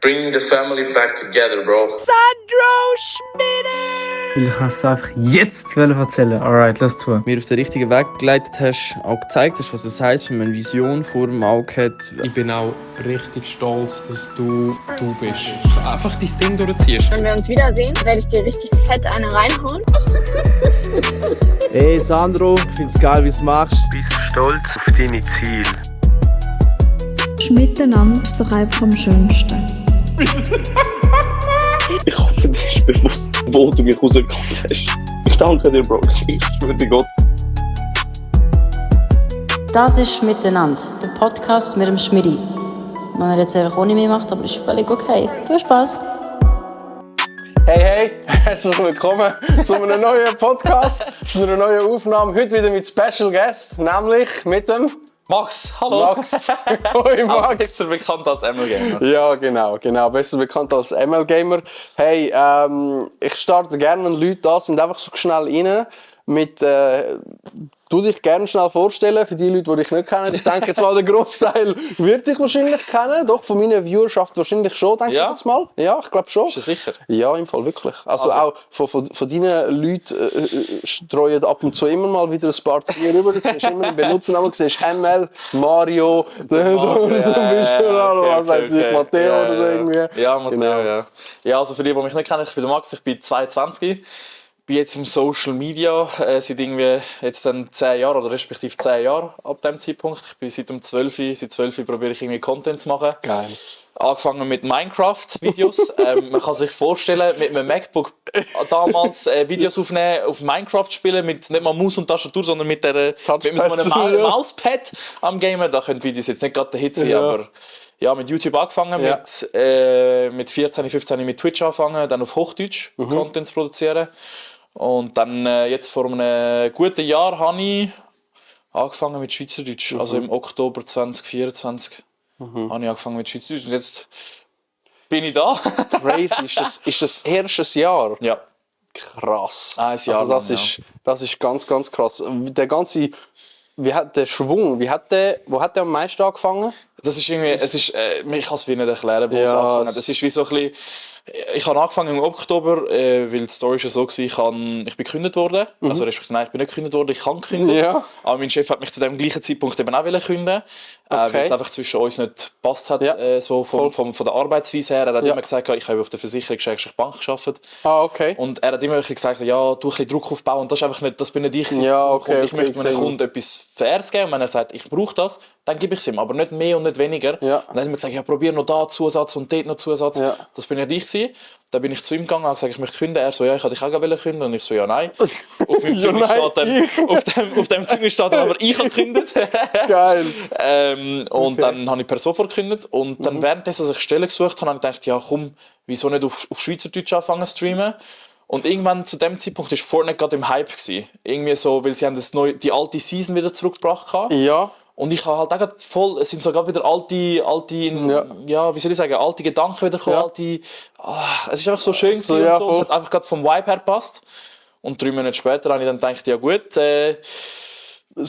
Bringing the family back together, bro. Sandro Schmidt! Ich kann es einfach jetzt erzählen. Alright, lass zu. Mir auf den richtigen Weg geleitet hast, auch gezeigt hast, was es heisst, wenn man eine Vision vor dem Auge hat. Ich bin auch richtig stolz, dass du bist. Einfach dein Ding durchziehst. Wenn wir uns wiedersehen, werde ich dir richtig fett eine reinhauen. Hey Sandro, ich find's geil, wie du es machst. Bist stolz auf deine Ziele. Miteinander ist doch einfach am schönsten. Ich hoffe, dir ist bewusst, wo du mich rausgeholt hast. Ich danke dir, Bro. Ich schwöre dir Gott. Das ist «Miteinander», der Podcast mit dem Schmidi. Wenn er jetzt einfach ohne mich macht, aber ist völlig okay. Viel Spaß! Hey, herzlich willkommen zu einem neuen Podcast, zu einer neuen Aufnahme. Heute wieder mit Special Guest, nämlich mit dem Max, hallo! Max. Hoi Max! Besser bekannt als ML-Gamer. Ja, genau. Besser bekannt als ML-Gamer. Hey, ich starte gerne, wenn Leute da sind, einfach so schnell rein. Du dich gerne schnell vorstellen, für die Leute, die dich nicht kennen. Ich denke jetzt mal, der Großteil wird dich wahrscheinlich kennen. Doch, von meiner Viewerschaft wahrscheinlich schon, denke ich jetzt mal. Ja, ich glaube schon. Ist das sicher? Ja, im Fall wirklich. Also auch von deinen Leuten streuen ab und zu immer mal wieder ein paar Ziele rüber. Du siehst immer im Benutzernamen, du siehst ML, Mario, zum Beispiel, was weiß ich, Matteo oder so irgendwie. Ja, Matteo, Genau. ja. Ja, also für die mich nicht kennen, ich bin der Max, ich bin 22. Ich bin jetzt im Social Media seit irgendwie jetzt dann 10 Jahren oder respektive 10 Jahre ab dem Zeitpunkt. Ich bin seit 12 probiere ich irgendwie Content zu machen. Geil. Angefangen mit Minecraft-Videos. Man kann sich vorstellen, mit einem MacBook damals Videos aufnehmen, auf Minecraft spielen, mit nicht mal Maus und Tastatur, sondern mit so einem Mauspad am Gamen. Da können Videos jetzt nicht gerade der Hit sein, aber ja, mit YouTube angefangen, mit 14, 15 mit Twitch angefangen, dann auf Hochdeutsch Content zu produzieren. Und dann jetzt vor einem guten Jahr habe ich angefangen mit Schweizerdeutsch. Also im Oktober 2024 habe ich angefangen mit Schweizerdeutsch. Und jetzt bin ich da. Crazy. Ist das erste Jahr? Ja. Krass. Ein Jahr also lang, das ist ganz, ganz krass. Der ganze, wie hat der Schwung, wo hat der am meisten angefangen? Das ist irgendwie, ich kann es wie nicht erklären, wo es angefangen hat. Das ist wie so ein bisschen, ich habe angefangen im Oktober, weil die Story schon so war, ich bin gekündigt worden. Also respektive, nein, ich bin nicht gekündigt worden, ich kann gekündigt. Ja. Aber mein Chef hat mich zu dem gleichen Zeitpunkt eben auch kündigen, weil es einfach zwischen uns nicht gepasst hat, so von der Arbeitsweise her. Er hat immer gesagt, ich habe auf der Versicherung/Bank gearbeitet. Ah, okay. Und er hat immer gesagt, ja, du ein bisschen Druck aufbauen. Und das ist einfach nicht, das bin nicht ich. Ja, okay, ich möchte meinem Kunden etwas Faires geben. Und wenn er sagt, ich brauche das, dann gebe ich es ihm. Aber nicht mehr und nicht weniger. Ja. Und dann hat er mir gesagt, ja, probier noch da Zusatz und dort noch Zusatz. Ja. Das bin nicht ich gewesen. Dann bin ich zu ihm gegangen und gesagt, ich möchte kündigen. Er so, ja, ich wollte dich auch kündigen. Und ich so, ja, nein. Auf meinem Zeugnis steht dann, auf dem Zeugnis steht dann, aber ich habe gekündigt. Geil. Und dann habe ich per sofort gekündigt. Und dann währenddessen, als ich Stellen gesucht habe, habe ich gedacht, ja komm, wieso nicht auf Schweizerdeutsch anfangen zu streamen? Und irgendwann zu dem Zeitpunkt war Fortnite gerade im Hype gewesen. Irgendwie so, weil sie haben die alte Season wieder zurückgebracht haben. Ja. Und ich habe halt auch voll, es sind sogar wieder alte, wie soll ich sagen, alte Gedanken wieder gekommen, es ist einfach so schön gewesen und so. Es hat einfach gerade vom Vibe her gepasst. Und 3 Monate später habe ich dann gedacht, ja gut,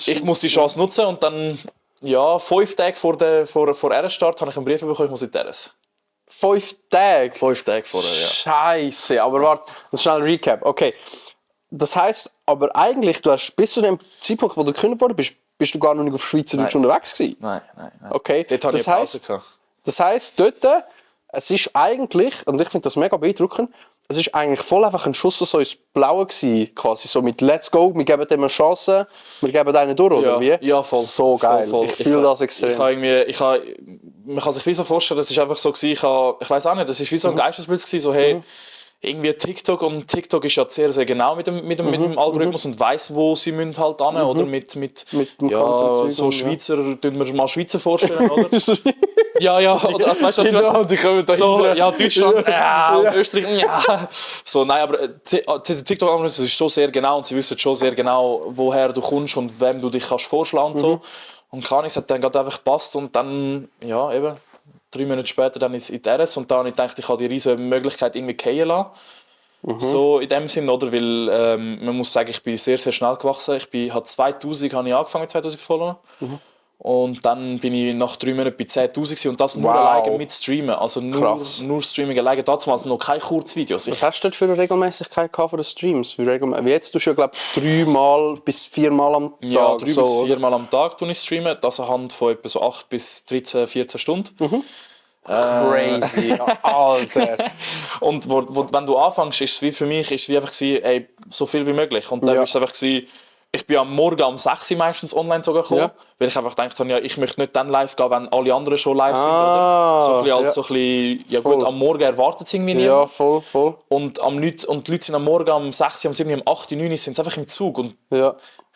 ich muss die Chance nutzen. Und dann, 5 Tage vor RS-Start habe ich einen Brief bekommen, ich muss in die RS. 5 Tage? 5 Tage vorher, ja. Scheiße, aber warte, schnell ein Recap. Okay, das heisst, aber eigentlich, du hast bis zu dem Zeitpunkt, wo du gekündigt worden bist du gar noch nicht auf Schweizerdeutsch unterwegs gewesen? Nein. Okay, dort habe ich Pause gehabt. Das heisst, dort, es ist eigentlich, und ich finde das mega beeindruckend, es ist eigentlich voll einfach ein Schuss so ins Blaue gewesen, quasi so mit «Let's go», wir geben dem eine Chance, wir geben einen durch, oder wie? Ja, voll. So geil, voll. Ich fühle das extrem. Man kann sich wie so vorstellen, es ist einfach so gewesen, ich weiß auch nicht, es ist wie so ein Geistesblitz gewesen, so hey, irgendwie TikTok ist ja sehr, sehr genau mit dem Algorithmus und weiss, wo sie müssen halt hin, oder mit so Schweizer, tun wir mal Schweizer vorstellen, oder? Oder also, weißt du, genau, die kommen da so, ja, Deutschland, und Österreich, So, nein, aber der TikTok-Algorithmus ist schon sehr genau und sie wissen schon sehr genau, woher du kommst und wem du dich kannst vorschlagen und so. Und es hat dann gerade einfach gepasst und dann, ja, eben, 3 Monate später dann in die RS und da habe ich gedacht, ich habe die riesige Möglichkeit irgendwie fallen lassen. So in dem Sinn, oder? Weil man muss sagen, ich bin sehr, sehr schnell gewachsen. 2000 habe ich angefangen mit 2000 Follower. Und dann bin ich nach 3 Monaten bei 10'000 gewesen, und das nur alleine mit Streamen. Also nur Streaming alleine. Damals noch keine Kurzvideos. Was hast du dort für eine Regelmäßigkeit von den Streams? Wie jetzt tust du ja, glaube ich, 3 bis 4 Mal am Tag. Ja, 3 bis 4 Mal am Tag streame ich. Das anhand von etwa so 8 bis 13, 14 Stunden. Crazy, Alter. Und wenn du anfängst, ist es wie für mich ist es wie einfach gewesen, ey, so viel wie möglich. Und dann war es einfach gewesen, ich bin am Morgen um 6 Uhr meistens online sogar gekommen, weil ich einfach gedacht habe, ja, ich möchte nicht dann live gehen, wenn alle anderen schon live sind. Oder? So ein bisschen als so ein bisschen, ja gut, am Morgen erwartet es irgendwie niemand. Ja, voll. Und die Leute sind am Morgen um 6 Uhr, um 7 Uhr, um 8 Uhr, 9 Uhr sind sie einfach im Zug. Und ich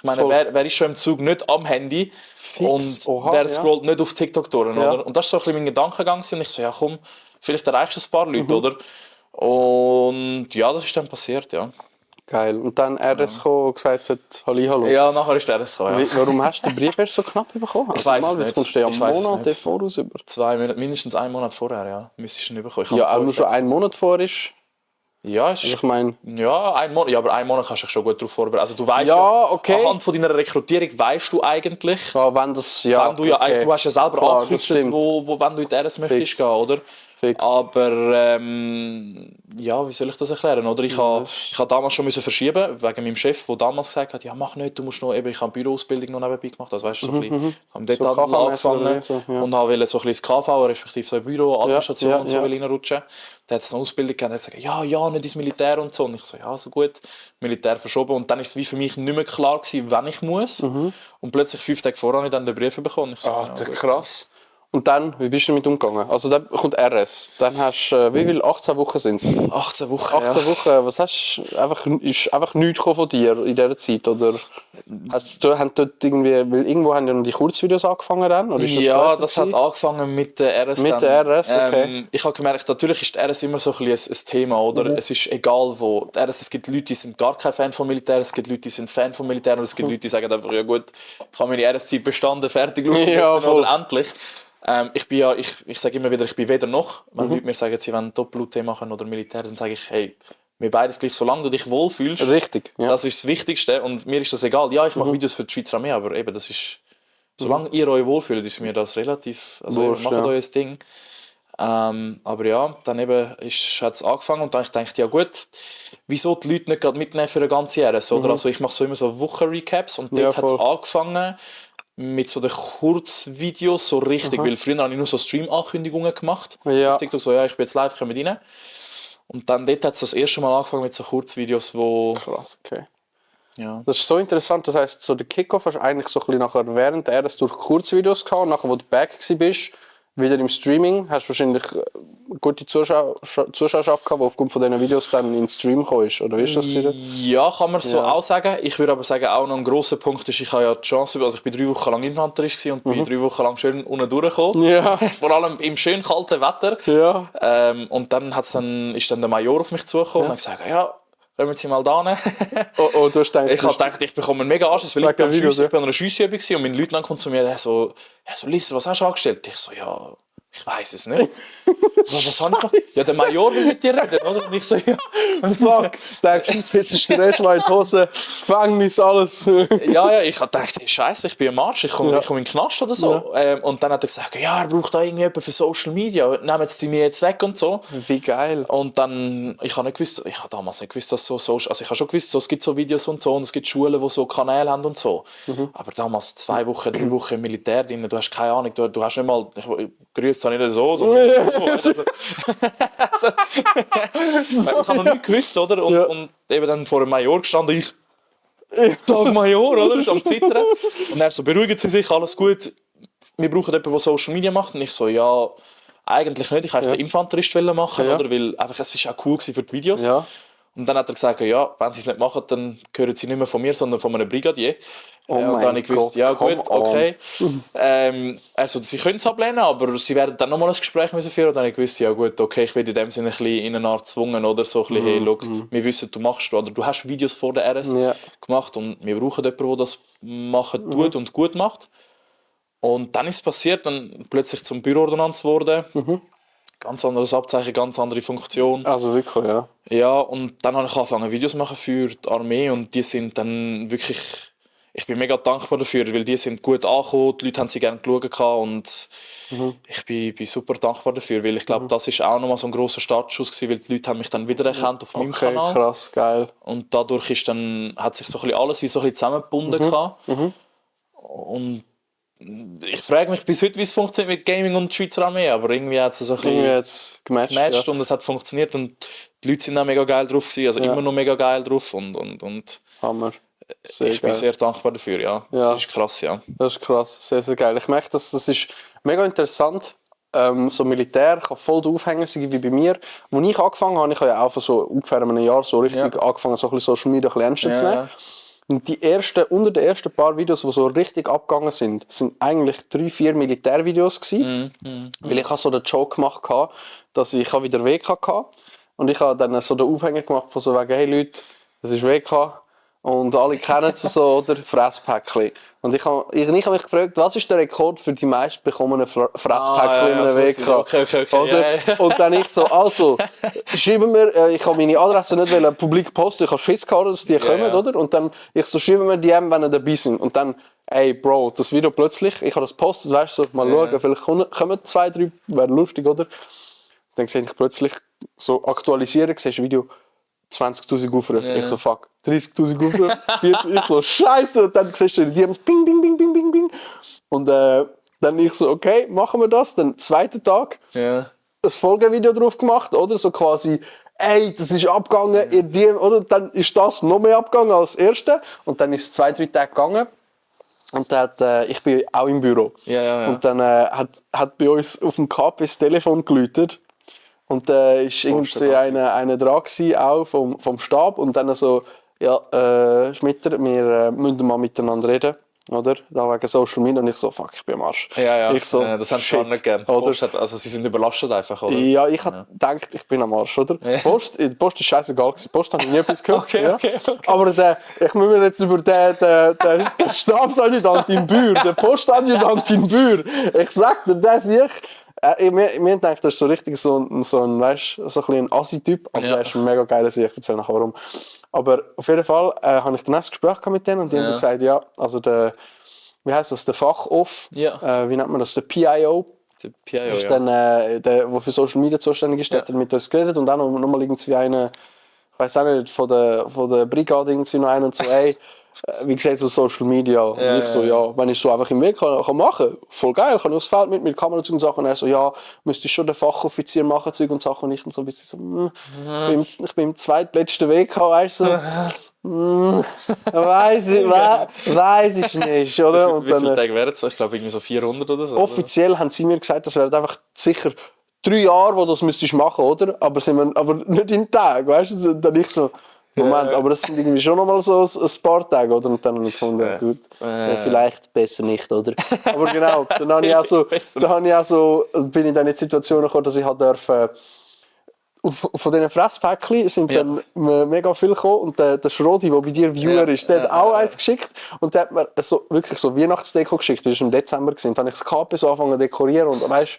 meine, wer ist schon im Zug nicht am Handy und wer scrollt nicht auf TikTok durch, oder? Und das war so ein bisschen mein Gedankengang. Und ich so, ja komm, vielleicht erreichst du ein paar Leute, oder? Und ja, das ist dann passiert, ja. Geil. Und dann RS gekommen und gesagt hat, Hallihallo. Ja, nachher ist RS gekommen, ja. Warum hast du den Brief erst so knapp bekommen? Ich weiss es nicht. Das kommst du ja am Monat voraus über. 2 Monate, mindestens 1 Monat vorher, ja. Müsstest du ihn bekommen. Ja, auch nur schon 1 Monat vor ist. Ja, ist, also ich meine... Ja, 1 Monat. Ja, aber 1 Monat kannst du dich schon gut darauf vorbereiten. Also du weißt anhand von deiner Rekrutierung weißt du eigentlich... Ja, wenn das... Ja, wenn du, du hast ja selber angeschlossen, wenn du in die RS möchtest gehen, oder? Fix. Aber ja, wie soll ich das erklären? Oder ich habe damals schon verschieben wegen meinem Chef, der damals gesagt hat, ja mach nicht, du musst noch, eben, ich habe Büroausbildung noch nebenbei gemacht, also weißt du, so ich habe dort angefangen und habe so ein bisschen das KV, respektive so Büro, Administration und so reinrutschen. Der hat eine Ausbildung gehabt und hat gesagt, ja, nicht ins Militär und so. Und ich so, ja, so gut, Militär verschoben. Und dann war es wie für mich nicht mehr klar gewesen, wann ich muss. Und plötzlich 5 Tage vorher habe ich dann den Brief bekommen. Ich so, ja, krass. Und dann, wie bist du damit umgegangen? Also dann kommt RS. Dann hast du, wie viele? 18 Wochen sind es? 18 Wochen, 18 Wochen. Was hast du? Ist einfach nichts von dir in dieser Zeit? Oder haben dort irgendwie, weil irgendwo haben ja noch die Kurzvideos angefangen dann? Oder ist das hat angefangen mit der RS. Mit der RS, okay. Ich habe gemerkt, natürlich ist die RS immer so ein Thema, oder? Es ist egal wo. Die RS, es gibt Leute, die sind gar kein Fan vom Militär, es gibt Leute, die sind Fan vom Militär und es gibt Leute, die sagen einfach, ja gut, ich habe meine RS-Zeit bestanden, fertig, oder endlich. Ich sage immer wieder, ich bin weder noch. Wenn Leute mir sagen, sie wollen Doppel-UT machen oder Militär, dann sage ich, hey, mir beides gleich, solange du dich wohlfühlst. Richtig, ja. Das ist das Wichtigste und mir ist das egal. Ja, ich mache Videos für die Schweizer Armee, aber eben, das ist, solange ihr euch wohlfühlt, ist mir das relativ, also macht euer Ding. Aber ja, dann eben hat es angefangen und dann dachte ich, ja gut, wieso die Leute nicht gerade mitnehmen für eine ganze Jahre? Oder? Also ich mache so immer so Wochen-Recaps und dort hat es angefangen mit so den Kurzvideos, so richtig, weil früher habe ich nur so Stream-Ankündigungen gemacht. Auf TikTok so, ja, ich bin jetzt live, komm mit rein. Und dann dort hat es das erste Mal angefangen mit so Kurzvideos, wo... Krass, okay. Ja. Das ist so interessant, das heisst, so der Kickoff hast du eigentlich so ein bisschen nachher während der RS durch Kurzvideos gehabt, nachher wo du back warst, wieder im Streaming, hast du wahrscheinlich eine gute Zuschauerschaft gehabt, die aufgrund von diesen Videos dann in den Stream gekommen ist, oder wie ist das gewesen? Ja, kann man so auch sagen. Ich würde aber sagen, auch noch ein grosser Punkt ist, ich habe ja die Chance, also ich war 3 Wochen lang Infanterist und bin 3 Wochen lang schön unten durchgekommen. Ja. Vor allem im schön kalten Wetter. Ja. Und dann ist dann der Major auf mich zugekommen und hat gesagt, ja, kommen Sie mal da hin. Du hast gedacht, ich habe gedacht, ich bekomme einen mega Anschluss, weil ich bin an einer Schiessübung und mein Leutnant kommt zu mir so, Lisa, was hast du angestellt? Ich so, ja, ich weiss es nicht. Was habe ich doch? Ja, der Major will mit dir reden, oder? Und ich so, ja. Fuck, denkst du, jetzt ist der Rest in die Hose, Gefängnis, alles. Ja, ich habe gedacht, hey, Scheiße, ich bin am Marsch, ich komme in den Knast oder so. Ja. Und dann hat er gesagt, ja, er braucht da irgendwie jemanden für Social Media, nehmen Sie mir jetzt weg und so. Wie geil. Und dann, ich habe damals nicht gewusst, dass so Social, also ich habe schon gewusst, so, es gibt so Videos und so, und es gibt Schulen, die so Kanäle haben und so. Aber damals 2 Wochen, 3 Wochen im Militär drin, du hast keine Ahnung, du hast nicht mal, grüßt zwar nicht so, sondern so. Ich habe noch nicht gewusst, oder? Und eben dann vor dem Major gestanden, Tag Major, oder? Ist am Zittern. Und er so, beruhigen Sie sich, alles gut. Wir brauchen jemanden, der Social Media macht. Und ich so, ja, eigentlich nicht. Ich wollte den Infanterist machen, oder? Weil einfach, es war auch cool für die Videos. Ja. Und dann hat er gesagt, ja, wenn Sie es nicht machen, dann hören Sie nicht mehr von mir, sondern von einem Brigadier. Und dann habe ich gewusst, ja gut, okay. Also, Sie können es ablehnen, aber Sie werden dann nochmal ein Gespräch müssen führen. Und dann habe ich gewusst, ja gut, okay, ich werde in dem Sinne ein bisschen in eine Art gezwungen, oder so ein bisschen, hey, look, wir wissen, du hast Videos vor der RS gemacht und wir brauchen jemanden, der das machen tut und gut macht. Und dann ist es passiert, dann plötzlich zum Büroordonnanz wurde. Ganz anderes Abzeichen, ganz andere Funktion. Also wirklich, ja. Ja, und dann habe ich angefangen Videos zu machen für die Armee und die sind dann wirklich... ich bin mega dankbar dafür, weil die sind gut angekommen, die Leute haben sie gerne geschaut und ich bin super dankbar dafür, weil ich glaube, das ist auch nochmal so ein grosser Startschuss gewesen, weil die Leute haben mich dann wiedererkannt auf meinem Kanal. Krass, geil. Und dadurch hat sich so ein bisschen alles wie so ein bisschen zusammengebunden gehabt. Und ich frage mich bis heute, wie es funktioniert mit Gaming und Schweizer Armee, aber irgendwie hat es so ein bisschen gematcht und es hat funktioniert und die Leute sind auch mega geil drauf gewesen, also immer noch mega geil drauf und Hammer. Ich bin sehr dankbar dafür, ja. Das ist krass, ja. Das ist krass, sehr, sehr geil. Ich merke, das ist mega interessant. So Militär kann voll der Aufhänger sein wie bei mir. Als ich angefangen habe, ich habe ja auch vor so ungefähr einem Jahr so richtig angefangen, so ein bisschen Social Media ernster zu nehmen. Und unter den ersten paar Videos, die so richtig abgegangen sind eigentlich 3-4 Militärvideos gewesen. Weil ich so den Joke gemacht habe, dass ich wieder WK hatte. Und ich habe dann so den Aufhänger gemacht von so wegen, hey Leute, das ist WK. Und alle kennen es so, oder? Fresspäckchen. Und ich habe mich gefragt, was ist der Rekord für die meist bekommenen Fresspäckchen in einem WK? Okay. Oder? Yeah. Und dann ich so, also, schreiben mir, ich habe meine Adresse nicht publik posten, ich habe Schiss gehabt, dass die kommen, oder? Und dann, ich so, schreiben mir DM, wenn ihr dabei sind. Und dann, ey, Bro, das Video plötzlich, ich habe das postet, weißt du, so, mal schauen, vielleicht kommen 2, 3, wäre lustig, oder? Dann sehe ich plötzlich, so aktualisieren, siehst du Video, 20'000 Aufrufe. Ich so, fuck, 30'000 Aufrufe, 40, ich so, scheiße. Und dann siehst du die DMs, bing, bing, bing, bing, bing, bing. Und dann ich so, okay, machen wir das. Dann zweiten Tag, ein Folgevideo drauf gemacht, oder? So quasi, ey, das ist abgegangen, ihr DM, oder? Dann ist das noch mehr abgegangen als das erste. Und dann ist es 2-3 Tage gegangen. Und dann ich bin auch im Büro. Und dann hat bei uns auf dem KP das Telefon geläutet. Und da war irgendwie einer dran gewesen, auch vom Stab. Und dann so, ja, Schmitter, wir müssen mal miteinander reden. Oder? Da wegen Social Media. Und ich so, fuck, ich bin am Arsch. Ich so, das haben sie gar nicht gern. Also sie sind überlastet einfach, oder? Ja, ich habe gedacht, ich bin am Arsch, oder? Die Post war scheißegal gewesen. Post habe ich nie etwas gehört. Okay. Aber ich muss mir jetzt über den Stabsadjutant in Bühr, den Postadjutant in Bühr, ich sag dir, der sehe ich. Mir denkt, das ist so richtig so ein weißt, so ein Assi-Typ, aber der ist ein mega geiler Sieg, ich erzähle nachher warum. Aber auf jeden Fall habe ich dann ein Gespräch mit denen und die haben so gesagt, ja, also wie heisst das, der Fachoff, wie nennt man das, der PIO, ist dann der für Social Media zuständig ist, der hat mit uns geredet und dann noch mal irgendwie einen, ich weiß auch nicht, von der Brigade irgendwie noch einen und so, ey, wie gesagt, so Social Media. Und ich so, ja, wenn ich so einfach im Weg kann machen, voll geil, kann ich aufs Feld mit Kamera und Sachen. Und er so, ja, müsste ich schon den Fachoffizier machen, Zeug und Sachen. Und ich so ein bisschen so, ich bin im zweitletzten Weg, weißt du, so, weiss ich nicht, oder? Und wie viele Tage wären es? Ich glaube, irgendwie so 400 oder so. Offiziell haben sie mir gesagt, das wären einfach sicher 3 Jahre, wo du das müsstest machen, oder? Aber nicht in Tagen, weißt du? Und dann ich so, Moment, aber das sind irgendwie schon noch mal so ein paar Tage, oder? Und dann habe ich gefunden, gut, vielleicht besser nicht, oder? Aber genau, dann bin ich dann in die Situation gekommen, dass ich halt von diesen Fresspäckchen sind dann mega viel gekommen und der Schrodi, der bei dir Viewer ist, der hat auch eins geschickt und der hat mir wirklich so Weihnachtsdeko geschickt, das war im Dezember gewesen. Dann habe ich das KP so angefangen zu dekorieren und weißt,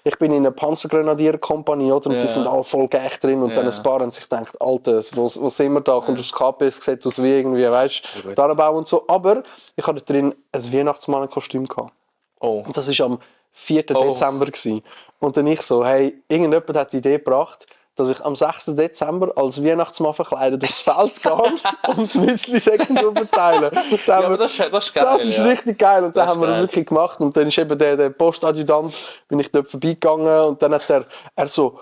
ich bin in einer Panzergrenadier-Kompanie, oder? Und die sind alle voll geächt drin und dann ein paar haben sich gedacht, Alter, wo sind wir da? Kommt aufs KP, es sieht aus wie irgendwie, weißt du, Tarnbau und so. Aber ich hatte drin ein Weihnachtsmannenkostüm gehabt. Und das war am 4. Dezember gewesen. Und dann ich so, hey, irgendjemand hat die Idee gebracht, dass ich am 6. Dezember als Weihnachtsmann verkleidet aufs Feld gehe und Müsli-Säcken verteilen. Ja, aber das ist geil. Das ist richtig geil. Und dann haben wir das wirklich gemacht. Und dann ist eben der Postadjutant, bin ich dort vorbeigegangen und dann hat er so,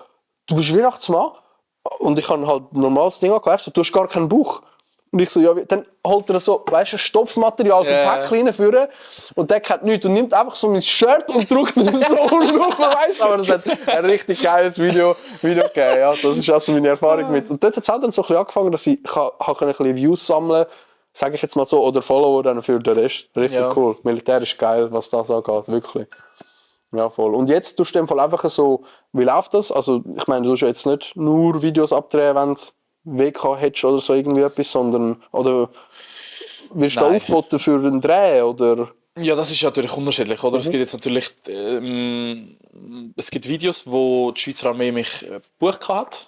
du bist Weihnachtsmann? Und ich habe halt ein normales Ding gehabt. Er so, du hast gar keinen Bauch. Und ich so, ja, dann holt er so, weißt du, Stoffmaterial für Päckchen reinführen und der hat nichts und nimmt einfach so mein Shirt und drückt es so runter, weißt du. Aber das hat ein richtig geiles Video gegeben, ja. Das ist also meine Erfahrung mit. Und dort hat es auch dann so ein bisschen angefangen, dass ich ein bisschen Views sammeln konnte, sage ich jetzt mal so, oder Follower dann für den Rest. Richtig cool. Militär ist geil, was das angeht, wirklich. Ja, voll. Und jetzt tust du in dem Fall einfach so, wie läuft das? Also, ich meine, du tust jetzt nicht nur Videos abdrehen, wenn du WK hättest oder so irgendwie etwas, sondern, oder wirst du aufgeboten für einen Dreh, oder? Ja, das ist natürlich unterschiedlich, oder? Es gibt jetzt natürlich, es gibt Videos, wo die Schweizer Armee mich gebucht hat.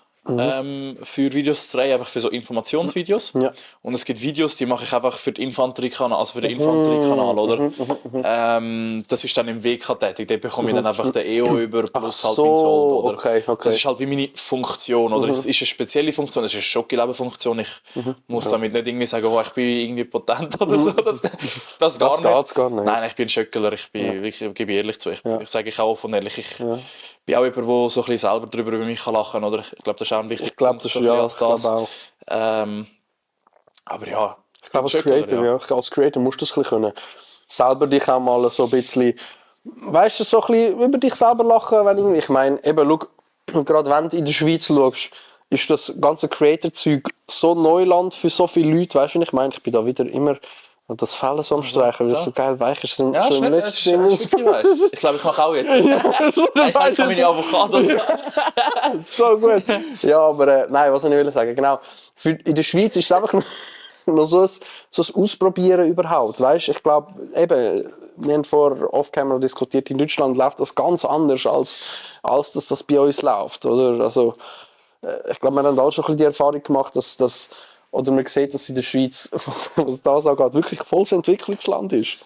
für Videos zu drehen, einfach für so Informationsvideos. Ja. Und es gibt Videos, die mache ich einfach für den Infanteriekanal, also für den Infanteriekanal, oder? Das ist dann im WK tätig. Da bekomme ich dann einfach den EO über plus halt mein Sold, oder? Okay. Das ist halt wie meine Funktion, oder? Es ist eine spezielle Funktion, es ist eine Schockeleben-Funktion. Ich muss damit nicht irgendwie sagen, oh, ich bin irgendwie potent oder so. Das gar nicht. Nein, ich bin ein Schöckler, ich gebe ehrlich zu. Ich sage ich auch offen ehrlich, ich bin auch jemand, der so ein bisschen selber darüber über mich lachen kann, oder? Ich glaube, das ist auch ein wichtiger Punkt, so viel als das. Aber ja, ich glaube, als Creator musst du das ein bisschen können. Selber dich auch mal so ein bisschen, weißt du, so ein bisschen über dich selber lachen, wenn ich meine, eben, schau, gerade wenn du in der Schweiz schaust, ist das ganze Creator-Zeug so Neuland für so viele Leute, weißt du, ich meine, ich bin da wieder immer das Fällen so am Streichen, weil das so geil weich ist. Ja, ist wirklich weich. Ich glaube, ich mache auch jetzt. Ich habe meine Avocado. So gut. Ja, aber nein, was ich will sagen, genau. In der Schweiz ist es einfach noch so ein Ausprobieren überhaupt. Weißt? Ich glaube, eben, wir haben vor Off-Camera diskutiert, in Deutschland läuft das ganz anders, als das bei uns läuft. Oder? Also, ich glaube, wir haben auch schon ein bisschen die Erfahrung gemacht, dass oder man sieht, dass in der Schweiz, was das angeht, wirklich volles Entwicklungsland ist.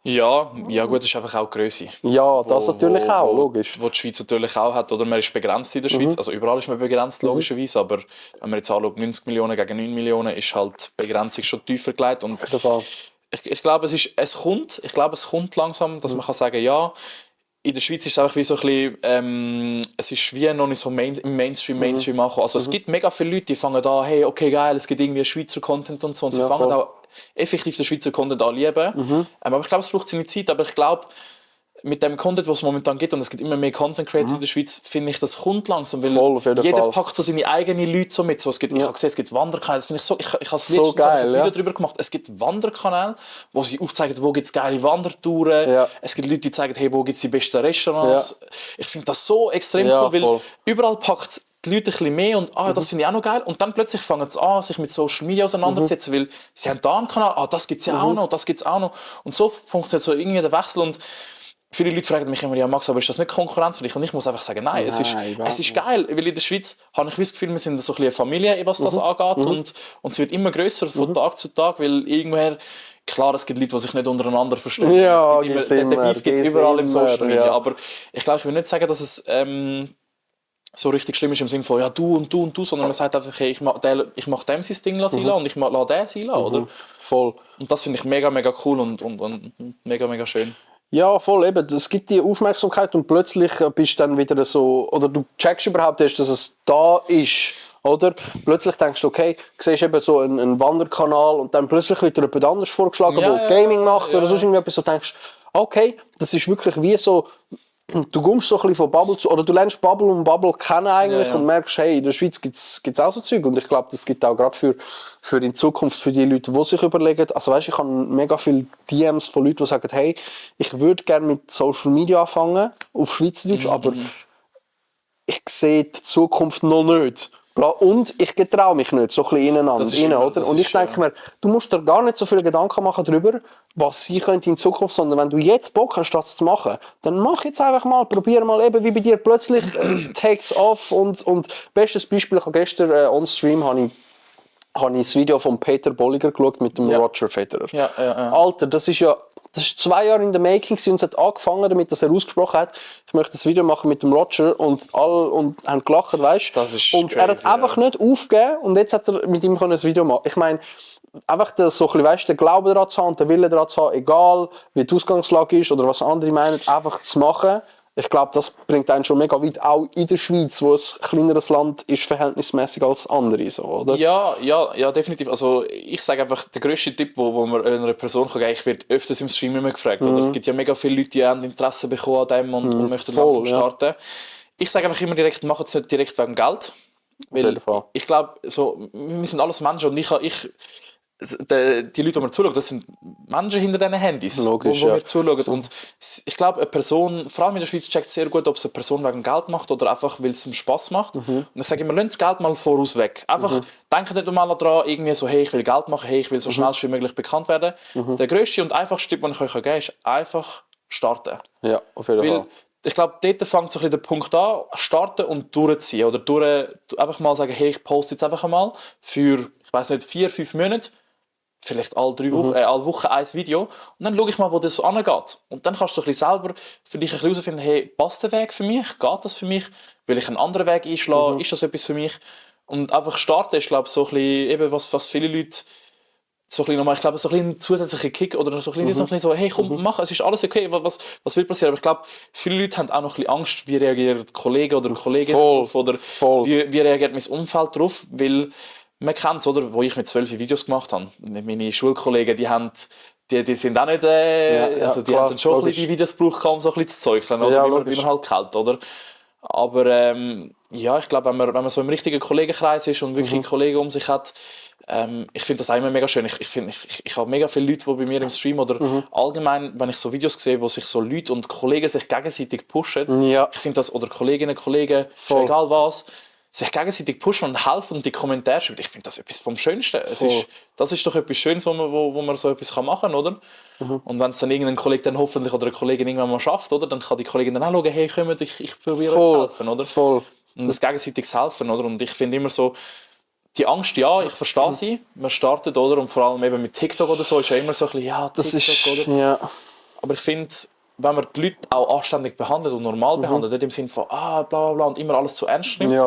Ja, gut, das ist einfach auch die Grösse. Ja, das natürlich auch, logisch. Wo die Schweiz natürlich auch hat, oder man ist begrenzt in der Schweiz, also überall ist man begrenzt, logischerweise, aber wenn man jetzt anschaut, 90 Millionen gegen 9 Millionen, ist halt die Begrenzung schon tiefer gelegt. Und ich glaube, es kommt langsam, dass man kann sagen, ja, in der Schweiz ist es einfach wie so ein bisschen, es ist wie noch nicht so im Mainstream angekommen. Also es gibt mega viele Leute, die fangen an, hey, okay, geil, es gibt irgendwie Schweizer Content und so, und sie fangen auch effektiv den Schweizer Content an lieben. Aber ich glaube, es braucht seine Zeit, aber ich glaube, mit dem Content, was es momentan gibt, und es gibt immer mehr Content Creator in der Schweiz, finde ich, das kommt langsam, weil jeder packt so seine eigenen Leute so mit. So, ich habe gesehen, es gibt Wanderkanäle, das finde ich so, ich habe das letzte Mal ein Video darüber gemacht, es gibt Wanderkanäle, wo sie aufzeigen, wo gibt es geile Wandertouren, es gibt Leute, die zeigen, hey, wo gibt es die besten Restaurants. Ich finde das so extrem cool, weil überall packt die Leute ein bisschen mehr und das finde ich auch noch geil. Und dann plötzlich fangen sie an, sich mit Social Media auseinanderzusetzen, weil sie haben da einen Kanal, das gibt es ja auch noch, das gibt es auch noch. Und so funktioniert so irgendwie der Wechsel. Und viele Leute fragen mich immer, ja Max, aber ist das nicht Konkurrenz für dich? Und ich muss einfach sagen, nein, es ist geil, weil in der Schweiz habe ich das Gefühl, wir sind so ein bisschen eine Familie, was das angeht, und es wird immer grösser von Tag zu Tag, weil irgendwoher, klar, es gibt Leute, die sich nicht untereinander verstehen. Ja, der Beef gibt es überall im Social Media, aber ich glaube, ich will nicht sagen, dass es so richtig schlimm ist im Sinne von, ja, du und du und du, sondern man sagt einfach, hey, ich mache dem sein Ding sein und ich lasse den sein, oder? Voll. Und das finde ich mega, mega cool und mega, mega schön. Ja, voll, eben. Es gibt die Aufmerksamkeit und plötzlich bist du dann wieder so, oder du checkst überhaupt erst, dass es da ist, oder? Plötzlich denkst du, okay, du siehst eben so einen Wanderkanal und dann plötzlich wird dir jemand anders vorgeschlagen, der Gaming macht oder sonst irgendetwas, so denkst, okay, das ist wirklich wie so, du kommst so ein bisschen von Bubble zu, oder du lernst Bubble und Bubble kennen eigentlich und merkst, hey, in der Schweiz gibt's auch so Zeug, und ich glaube, das gibt auch gerade für in Zukunft, für die Leute, die sich überlegen, also weißt, ich habe mega viele DMs von Leuten, die sagen, hey, ich würde gerne mit Social Media anfangen, auf Schweizerdeutsch, aber ich sehe die Zukunft noch nicht. Und ich getraue mich nicht, so ein bisschen ineinander, oder? Und ich denke mir, du musst dir gar nicht so viele Gedanken machen darüber, was sie könnte in Zukunft, sondern wenn du jetzt Bock hast, das zu machen, dann mach jetzt einfach mal, probier mal eben, wie bei dir plötzlich takes off und bestes Beispiel, ich habe gestern on Stream habe ich das Video von Peter Bolliger geschaut mit dem Roger Federer. Ja. Alter, das ist 2 Jahre in der Making und es hat angefangen damit, dass er ausgesprochen hat, ich möchte das Video machen mit dem Roger, und alle haben gelacht, weißt du? Und er hat einfach nicht aufgegeben und jetzt hat er mit ihm ein Video machen. Ich meine, einfach so ein bisschen, weißt, den Glauben daran zu haben und den Willen daran zu haben, egal wie die Ausgangslage ist oder was andere meinen, einfach zu machen. Ich glaube, das bringt einen schon mega weit, auch in der Schweiz, wo ein kleineres Land ist, verhältnismäßig als andere, so, oder? Ja, definitiv. Also ich sage einfach, der grösste Tipp, wo man einer Person kann geben, ich werde öfters im Stream immer gefragt, oder? Es gibt ja mega viele Leute, die haben Interesse bekommen an dem und möchten langsam starten. Ich sage einfach immer direkt, macht es nicht direkt wegen Geld. Weil ich glaube, so, wir sind alles Menschen und die Leute, die mir zuschauen, das sind Menschen hinter diesen Handys, logisch, wo wir zuschauen. Und ich glaube, eine Person, vor allem in der Schweiz, checkt sehr gut, ob es eine Person wegen Geld macht oder einfach, weil es ihm Spass macht. Und ich sage immer, lasst das Geld mal voraus weg. Einfach denkt nicht einmal daran, irgendwie so, hey, ich will Geld machen, hey, ich will so schnell wie möglich bekannt werden. Der grösste und einfachste Tipp, den ich euch geben kann, ist einfach starten. Ja, auf jeden Fall. ich glaube, dort fängt so ein bisschen der Punkt an, starten und durchziehen. Oder einfach mal sagen, hey, ich poste jetzt einfach einmal für, ich weiß nicht, 4-5 Monate, vielleicht alle Wochen ein Video. Und dann schaue ich mal, wo das so angeht. Und dann kannst du so ein bisschen selber für dich herausfinden, hey, passt der Weg für mich? Geht das für mich? Will ich einen anderen Weg einschlagen? Ist das etwas für mich? Und einfach starten ist, glaube ich, so ein bisschen, eben, was viele Leute so ein bisschen nochmal, ich glaube, so ein bisschen zusätzlicher Kick oder so ein bisschen so, hey, komm, mach, es ist alles okay, was will passieren? Aber ich glaube, viele Leute haben auch noch ein bisschen Angst, wie reagieren die Kollegen oder Kolleginnen darauf oder wie reagiert mein Umfeld darauf, weil man kennt es, oder, wo ich mit 12 Videos gemacht habe. Meine Schulkollegen, die sind auch nicht, also die haben dann schon ein bisschen die Videos gebraucht, um so ein bisschen zu zeugeln, oder wie man halt kennt, oder? Aber ja, ich glaube, wenn man so im richtigen Kollegenkreis ist und wirklich Kollegen um sich hat, ich finde das auch immer mega schön. Ich habe mega viele Leute, die bei mir im Stream oder allgemein, wenn ich so Videos sehe, wo sich so Leute und Kollegen sich gegenseitig pushen, ich finde das, oder Kollegen, egal was, sich gegenseitig pushen und helfen und die Kommentare schreiben, ich finde das etwas vom Schönsten. Das ist doch etwas Schönes, wo man so etwas machen kann, oder? Und wenn es dann irgendein Kollege dann hoffentlich oder eine Kollegin irgendwann mal schafft, oder? Dann kann die Kollegin dann auch schauen, hey, komm, ich probiere zu helfen, oder? Und das gegenseitiges Helfen, oder? Und ich finde immer so, die Angst, ja, ich verstehe sie, man startet, oder? Und vor allem eben mit TikTok oder so, ist ja immer so ein bisschen, ja, TikTok, oder? Ja. Aber ich finde, wenn man die Leute auch anständig behandelt und normal behandelt, nicht im Sinne von bla bla bla und immer alles zu ernst nimmt,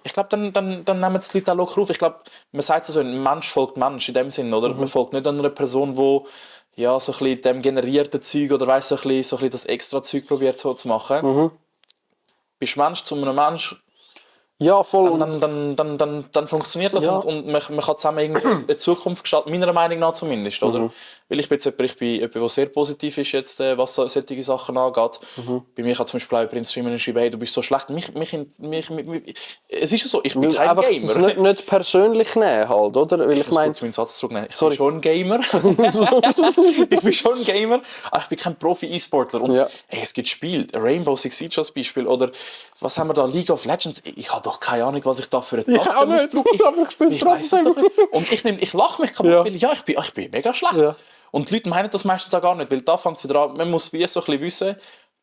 ich glaube, dann nehmen die Leute auch locker auf. Ich glaube, man sagt so, ein Mensch folgt Mensch in dem Sinne, oder? Man folgt nicht einer Person, die ja, so ein bisschen dem generierten Zeug oder weiss, so ein bisschen das extra Zeug probiert so zu machen. Bist Mensch zu einem Mensch, ja, voll. Dann funktioniert das und man kann zusammen irgendwie eine Zukunft gestalten, meiner Meinung nach zumindest, oder? Weil ich bin jemand, der sehr positiv ist, jetzt, was solche Sachen angeht. Bei mir kann zum Beispiel auch jemand ins Streamen schreiben, hey, du bist so schlecht. Es ist ja so, ich bin kein Gamer. Das nicht persönlich nehmen halt, oder? Weil ich meine, meinen Satz zurücknehmen. Ich bin schon ein Gamer. Ich bin schon ein Gamer, aber ich bin kein Profi-E-Sportler. Und hey, es gibt Spiele, Rainbow Six Siege als Beispiel, oder was haben wir da, League of Legends. Ich habe doch keine Ahnung, was ich da für eine Taste ausdrücke. Ich weiß es doch nicht. Und ich lache mich kaputt, weil ich bin mega schlecht. Ja. Und die Leute meinen das meistens auch gar nicht, weil da fängt es wieder an, man muss wie so ein bisschen wissen,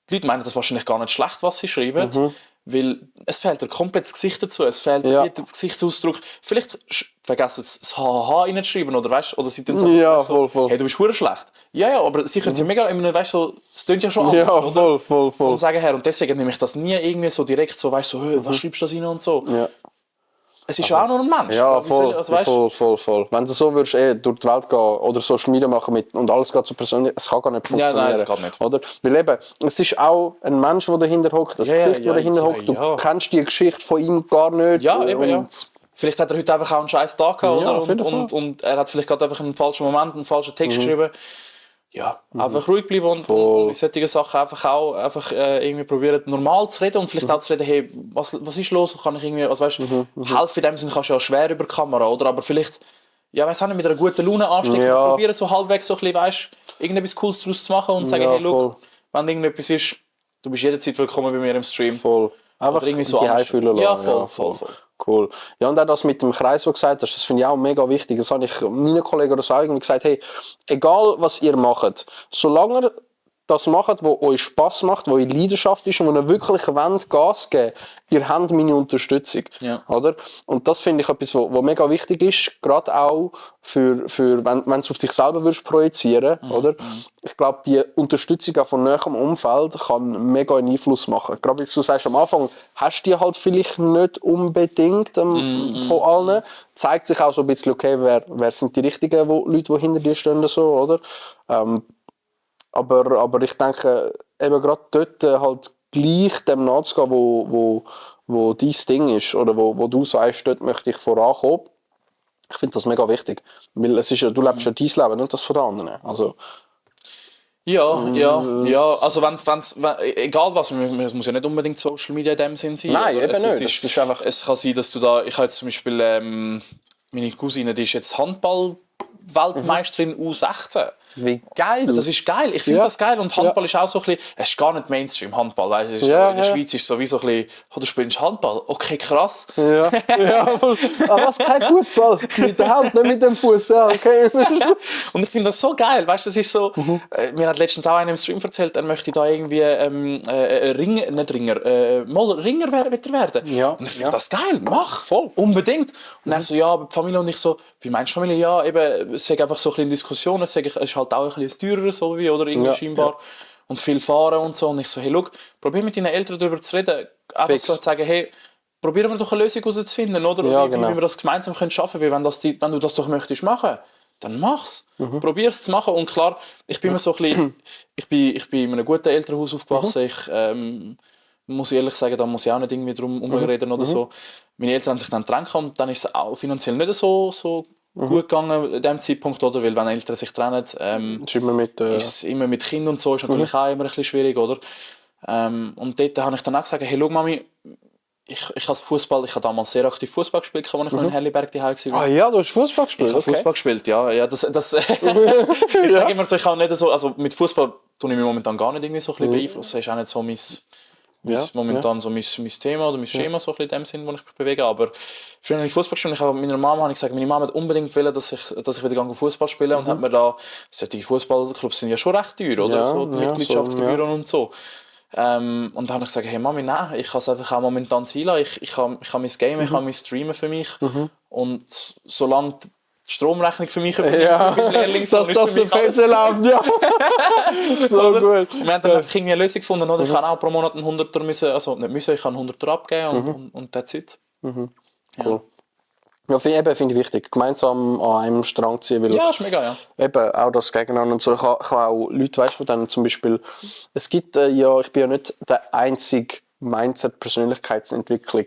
die Leute meinen das wahrscheinlich gar nicht schlecht, was sie schreiben, weil es fehlt dir komplett das Gesicht dazu, es fehlt dir der Gesichtsausdruck. Vielleicht vergessen sie das HHH reinzuschreiben, oder weißt, oder sie dann sagen voll. Hey, du bist verdammt schlecht. Ja, aber sie können sie mega, weißt, so, das klingt ja schon anders, oder? Voll. Vom Sagen her. Und deswegen nehme ich das nie irgendwie so direkt so, weißt, was schreibst du da rein und so. Ja. Es ist auch nur ein Mensch. Ja, voll. Wenn du so würdest, durch die Welt gehen oder Social Media machen und alles geht so persönlich, es kann gar nicht funktionieren. Ja, nein, es geht nicht. Oder? Weil eben, es ist auch ein Mensch, der dahinter hockt, das Gesicht, das dahinter hockt. Du kennst die Geschichte von ihm gar nicht. Ja, eben, Vielleicht hat er heute einfach auch einen scheiß Tag gehabt, oder? Und er hat vielleicht gerade einfach einen falschen Moment, einen falschen Text geschrieben. Ja, einfach ruhig bleiben und in solchen Sachen einfach irgendwie probieren, normal zu reden und vielleicht auch zu reden, hey, was ist los? Kann ich irgendwie, helfen in dem Sinne kannst du ja schwer über die Kamera, oder? Aber vielleicht, ja, weiss auch nicht, mit einer guten Laune anstecken und probieren so halbwegs so ein bisschen, weißt, irgendetwas Cooles daraus zu machen und sagen, hey, look, wenn irgendetwas ist, du bist jederzeit willkommen bei mir im Stream. Voll. Einfach irgendwie so fühlen lassen. Ja, voll. Cool. Ja, und auch das mit dem Kreis, was du gesagt hast, das finde ich auch mega wichtig. Das habe ich meinen Kollegen oder so irgendwie gesagt, hey, egal was ihr macht, solange ihr das macht, was euch Spass macht, was eure Leidenschaft ist und wo ihr wirklich wollt, Gas geben, ihr habt meine Unterstützung. Ja. Oder? Und das finde ich etwas, was mega wichtig ist, gerade auch für wenn du es auf dich selber würdest projizieren, oder? Ich glaube, die Unterstützung auch von näherem Umfeld kann mega einen Einfluss machen. Gerade wie du sagst, am Anfang hast du die halt vielleicht nicht unbedingt von allen. Zeigt sich auch so ein bisschen, okay, wer sind die richtigen Leute, die hinter dir stehen, so, oder? Aber ich denke, eben gerade dort halt gleich dem nachzugehen, wo dein Ding ist oder wo du sagst, dort möchte ich vorankommen. Ich finde das mega wichtig. Weil es ist ja, du lebst ja dein Leben, nicht das von den anderen. Also, ja. Also egal was, es muss ja nicht unbedingt Social Media in dem Sinn sein. Nein, eben nicht. Ist einfach, es kann sein, dass du da, ich habe jetzt zum Beispiel meine Cousine, die ist jetzt Handball-Weltmeisterin U16. Wie geil. Das ist geil. Ich finde das geil. Und Handball ist auch so ein bisschen, es ist gar nicht Mainstream, Handball. Weißt? Es ist in der Schweiz ist es sowieso ein bisschen, du spielst Handball. Okay, krass. Ja, aber was? Kein Fußball? Mit der Hand, nicht mit dem Fuß. Ja, okay. Und ich finde das so geil. Weißt du, das ist so, mir hat letztens auch einer im Stream erzählt, er möchte da irgendwie Ringer werden. Ja, und ich finde das geil. Mach. Voll. Unbedingt. Und er so, ja, aber die Familie und ich so, wie meinst du Familie? Ja, eben, es ist einfach so ein bisschen Diskussionen. Es ist halt auch ein bisschen teurer, so wie, oder irgendwie scheinbar. Ja. Und viel fahren und so. Und ich so, hey, schau, probier mit deinen Eltern darüber zu reden. Einfach so zu sagen, hey, probieren wir doch eine Lösung herauszufinden, oder? Ja, wie wir das gemeinsam schaffen können. Weil wenn du das doch möchtest machen, dann mach's. Probier es zu machen. Und klar, ich bin immer so ein bisschen, ich bin in einem guten Elternhaus aufgewachsen. Ich muss ehrlich sagen, da muss ich auch nicht irgendwie drum herumreden oder so. Meine Eltern haben sich dann getrennt und dann ist es auch finanziell nicht so gut gegangen in diesem Zeitpunkt, oder? Weil wenn Eltern sich trennen, ist immer mit Kindern und so, ist natürlich auch immer ein bisschen schwierig, oder? Und dort habe ich dann auch gesagt, hey, schau Mami, ich habe damals sehr aktiv Fußball gespielt, als ich noch in Herliberg zu Hause war. Ah ja, du hast Fußball gespielt? Ich habe Fußball gespielt, ja. Ich sage immer so, ich kann nicht so, also mit Fußball tue ich mich momentan gar nicht irgendwie so ein bisschen beeinflussen. Das ist auch nicht so momentan so mein Thema oder mein Schema, so ein bisschen in dem Sinn, wo ich mich bewege. Aber früher habe ich Fußball gespielt. Ich habe meiner Mama gesagt, meine Mama hat unbedingt wollen, dass ich wieder Fußball spiele und hat mir da, solche Fußballclubs sind ja schon recht teuer, oder? Ja, so die Mitgliedschaftsgebühren und so. Und dann habe ich gesagt, hey Mami, nein, ich kann es einfach auch momentan sein lassen. Ich kann mein Game, ich kann mein Streamen für mich. Und solange die Stromrechnung für mich übernimmt, beim Lehrlingslohn dass das der Fenster läuft, ja. So gut. Wir haben dann irgendwie eine Lösung gefunden, oder? Ich kann auch pro Monat einen 100er ich kann einen 100er abgeben und that's it. Cool. Ja, finde ich wichtig, gemeinsam an einem Strang ziehen. Weil ja, ist mega, ja. Eben auch das Gegeneinander und so. Ich habe auch Leute, weißt du, dann zum Beispiel, es gibt ich bin ja nicht der einzige Mindset-Persönlichkeitsentwicklung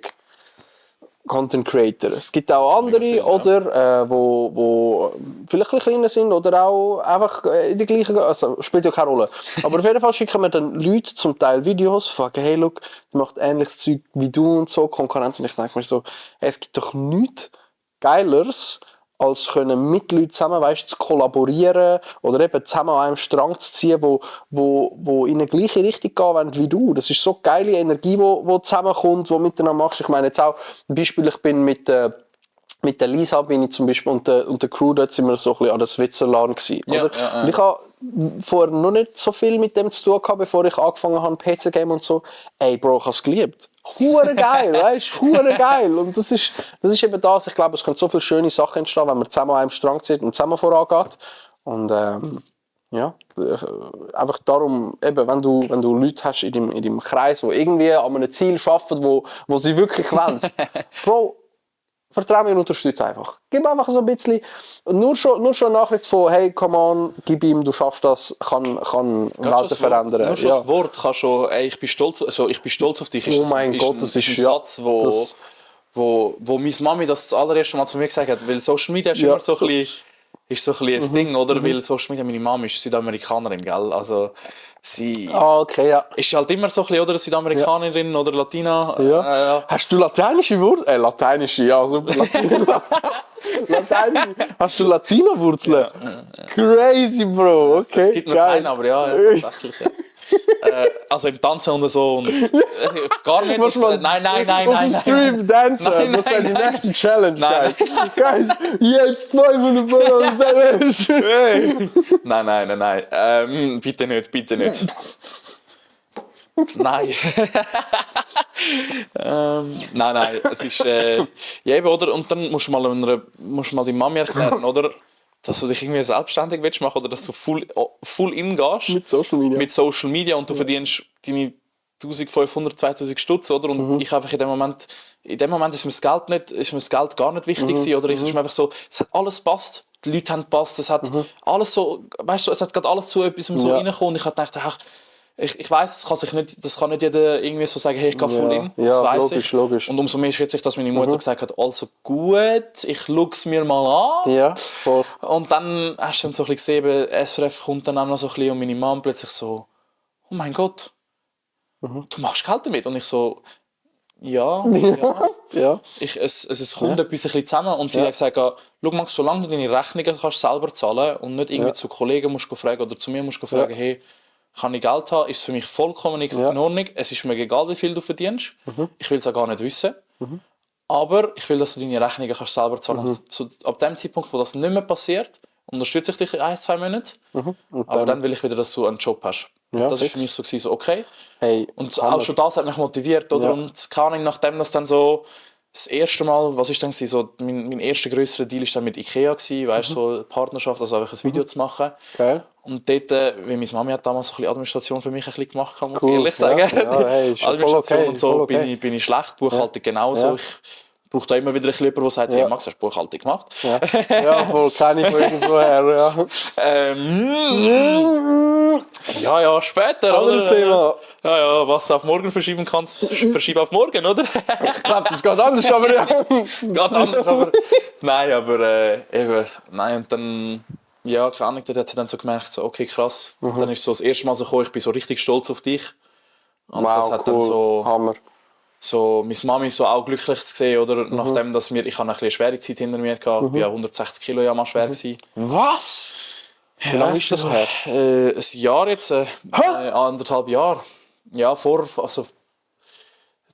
Content Creator. Es gibt auch andere, oder, wo vielleicht ein bisschen kleiner sind oder auch einfach in der gleichen, also spielt ja keine Rolle. Aber auf jeden Fall schicken mir dann Leute zum Teil Videos, fragen, hey, look, die macht ähnliches Zeug wie du und so, Konkurrenz. Und ich denke mir so, hey, es gibt doch nichts Geileres, als können mit Leuten zusammen, weißt, zu kollaborieren oder eben zusammen an einem Strang zu ziehen, wo in eine gleiche Richtung gehen wollen wie du. Das ist so geile Energie, die zusammenkommt, die du miteinander machst. Ich meine jetzt auch ein Beispiel, ich bin mit der Lisa bin ich zum Beispiel und der Crew, dort sind wir so ein bisschen an der Switzerland gewesen, oder? Ja. Und ich habe vorher noch nicht so viel mit dem zu tun gehabt, bevor ich angefangen habe, PC-Game und so. Ey, Bro, ich habe es geliebt. Hure geil, weißt du? Hure geil. Und das ist eben das. Ich glaube, es können so viele schöne Sachen entstehen, wenn man zusammen an einem Strang zieht und zusammen vorangeht. Und einfach darum, eben, wenn du Leute hast in deinem Kreis, die irgendwie an einem Ziel arbeiten, wo sie wirklich wollen. Bro, vertrau mir und unterstütze einfach. Gib einfach so ein bisschen, nur schon eine Nachricht von, hey, come on, gib ihm, du schaffst das, kann Welten verändern. Nur schon das Wort kann schon, ey, ich bin stolz auf dich. Oh mein Gott, das ist ein Satz, wo meine Mami das allererste Mal zu mir gesagt hat, weil Social Media ist immer so ein bisschen ein Ding, oder? Weil Social Media, meine Mama ist Südamerikanerin, gell? Also sie ist halt immer so ein bisschen, oder, Südamerikanerin oder Latina. Ja. Hast du lateinische Wurzeln? Lateinische, ja, super. Lateinisch. Hast du Latino-Wurzeln? Ja. Crazy, Bro. Okay, es gibt noch keinen, aber ja, tatsächlich. Ja. Also im Tanzen und so und gar nicht. Nein. Auf dem Stream dancen, das wäre die nächste Challenge, guys. Jetzt 500 Euro. Nein. Bitte nicht. Nein. Nein. Es ist ja eben, oder? Und dann musst du mal deiner Mami erklären, oder? Dass du dich irgendwie selbstständig machen willst oder dass du full in gehst. Mit Social Media und du verdienst deine 1500, 2000 Stutz, oder? Und ich einfach in dem Moment ist mir das Geld gar nicht wichtig gewesen, oder? Es ist mir einfach so, es hat alles gepasst. Die Leute haben gepasst, es hat alles so, weißt du, es hat gerade alles zu etwas so reingekommen. Und ich habe gedacht, ich weiss, das kann nicht jeder irgendwie so sagen, hey, ich gehe voll in. Das weiss ich. Logisch. Und umso mehr schätze ich, dass meine Mutter gesagt hat, also gut, ich schaue es mir mal an. Ja, voll. Und dann hast du dann so ein bisschen gesehen, SRF kommt dann auch noch so ein bisschen und meine Mom plötzlich so, oh mein Gott, du machst Geld damit. Und ich so, ja. Ja. Es kommt etwas ein bisschen zusammen und sie hat gesagt, schau Max, solange du deine Rechnungen kannst selber zahlen und nicht irgendwie zu Kollegen musst fragen oder zu mir musst fragen, hey, kann ich Geld haben, ist es für mich vollkommen in Ordnung. Es ist mir egal, wie viel du verdienst. Ich will es auch gar nicht wissen. Aber ich will, dass du deine Rechnungen kannst selber zahlen kannst. So, ab dem Zeitpunkt, wo das nicht mehr passiert, unterstütze ich dich in 1-2 Monaten. Aber dann will ich wieder, dass du einen Job hast. Ja, das war für mich so okay. Hey, und auch schon das hat mich motiviert. Oder? Und keine Ahnung, nachdem das dann so das erste Mal, was ist dann so, mein erster grösserer Deal war dann mit Ikea, weißt, so eine Partnerschaft, also einfach ein Video zu machen. Geil. Und dort, weil meine Mami hat damals so ein bisschen Administration für mich ein bisschen gemacht, muss ich ehrlich sagen. Hey, Administration okay, und so okay. bin ich schlecht, Buchhaltung genauso. Ich brauche da immer wieder ein bisschen, der sagt, hey Max, hast du Buchhaltung gemacht? Ja, voll, kenne ich von irgendwoher, ja, später, anderes oder? Thema. Ja, was du auf morgen verschieben kannst, verschiebe auf morgen, oder? Ich glaube, das geht anders, aber Geht anders, aber... Nein, aber eben, nein, und dann... Ja, keine Ahnung, da hat sie dann so gemerkt, so, okay, krass. Dann ist so das erste Mal so gekommen, ich bin so richtig stolz auf dich. Und das hat dann so... Hammer. So, meine Mami so auch glücklich zu sehen, oder? Nachdem, dass ich habe eine schwere Zeit hinter mir gehabt, ich war 160 Kilo ja mal schwer gewesen. Was? Wie lange ist das her? Ein Jahr jetzt, 1,5 Jahre. Ja, also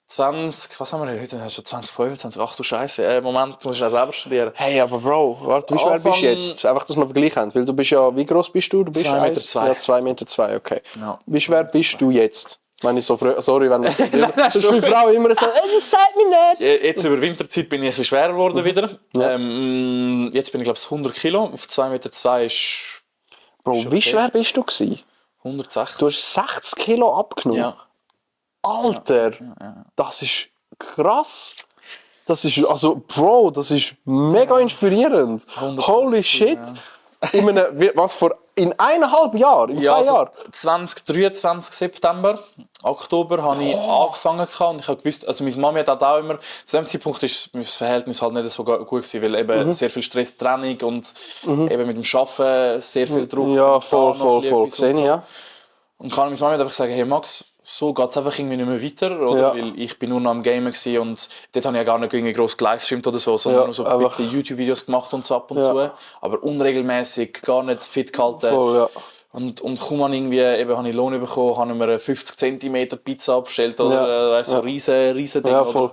20, was haben wir heute? Schon 2025, ach du Scheiße, Moment, muss ich auch selber studieren. Hey, aber Bro, warte, wie schwer bist du jetzt? Einfach, dass wir Vergleich haben, weil du bist ja, wie groß bist du? Du bist 2,2 Meter. Ja, 2,2 Meter, okay. Ja. Wie schwer bist du jetzt? Wenn ich so sorry, wenn das ist meine Frau immer so, das sagt mir nicht. Jetzt über Winterzeit bin ich ein bisschen schwerer geworden wieder. Ja. Jetzt bin ich glaube ich 100 Kilo, auf 2,2 Meter ist... Bro, wie schwer bist du gewesen? 160. Du hast 60 Kilo abgenommen? Ja. Alter, das ist krass. Das ist, also Bro, das ist mega inspirierend. 160, Holy shit. In 1,5 Jahren? In 2 Jahren? 2023 September, Oktober habe ich angefangen und ich habe gewusst, also meine Mami hat auch immer, zu dem Zeitpunkt war das Verhältnis halt nicht so gut gewesen, weil eben sehr viel Stress, Training und eben mit dem Arbeiten sehr viel Druck. Ja, voll, gesehen, ja. Und kann meine Mami einfach sagen, hey Max, so geht es einfach irgendwie nicht mehr weiter, oder? Ja. Weil ich bin nur noch am Gamen gewesen und dort habe ich ja gar nicht irgendwie gross gelivestreamt oder so, sondern nur so ein bisschen YouTube-Videos gemacht und so ab und zu, aber unregelmäßig, gar nicht fit gehalten. Voll, ja. Und kaum habe ich Lohn bekommen, habe ich mir eine 50 cm Pizza abgestellt, oder so ein riesen Ding. Ja, voll.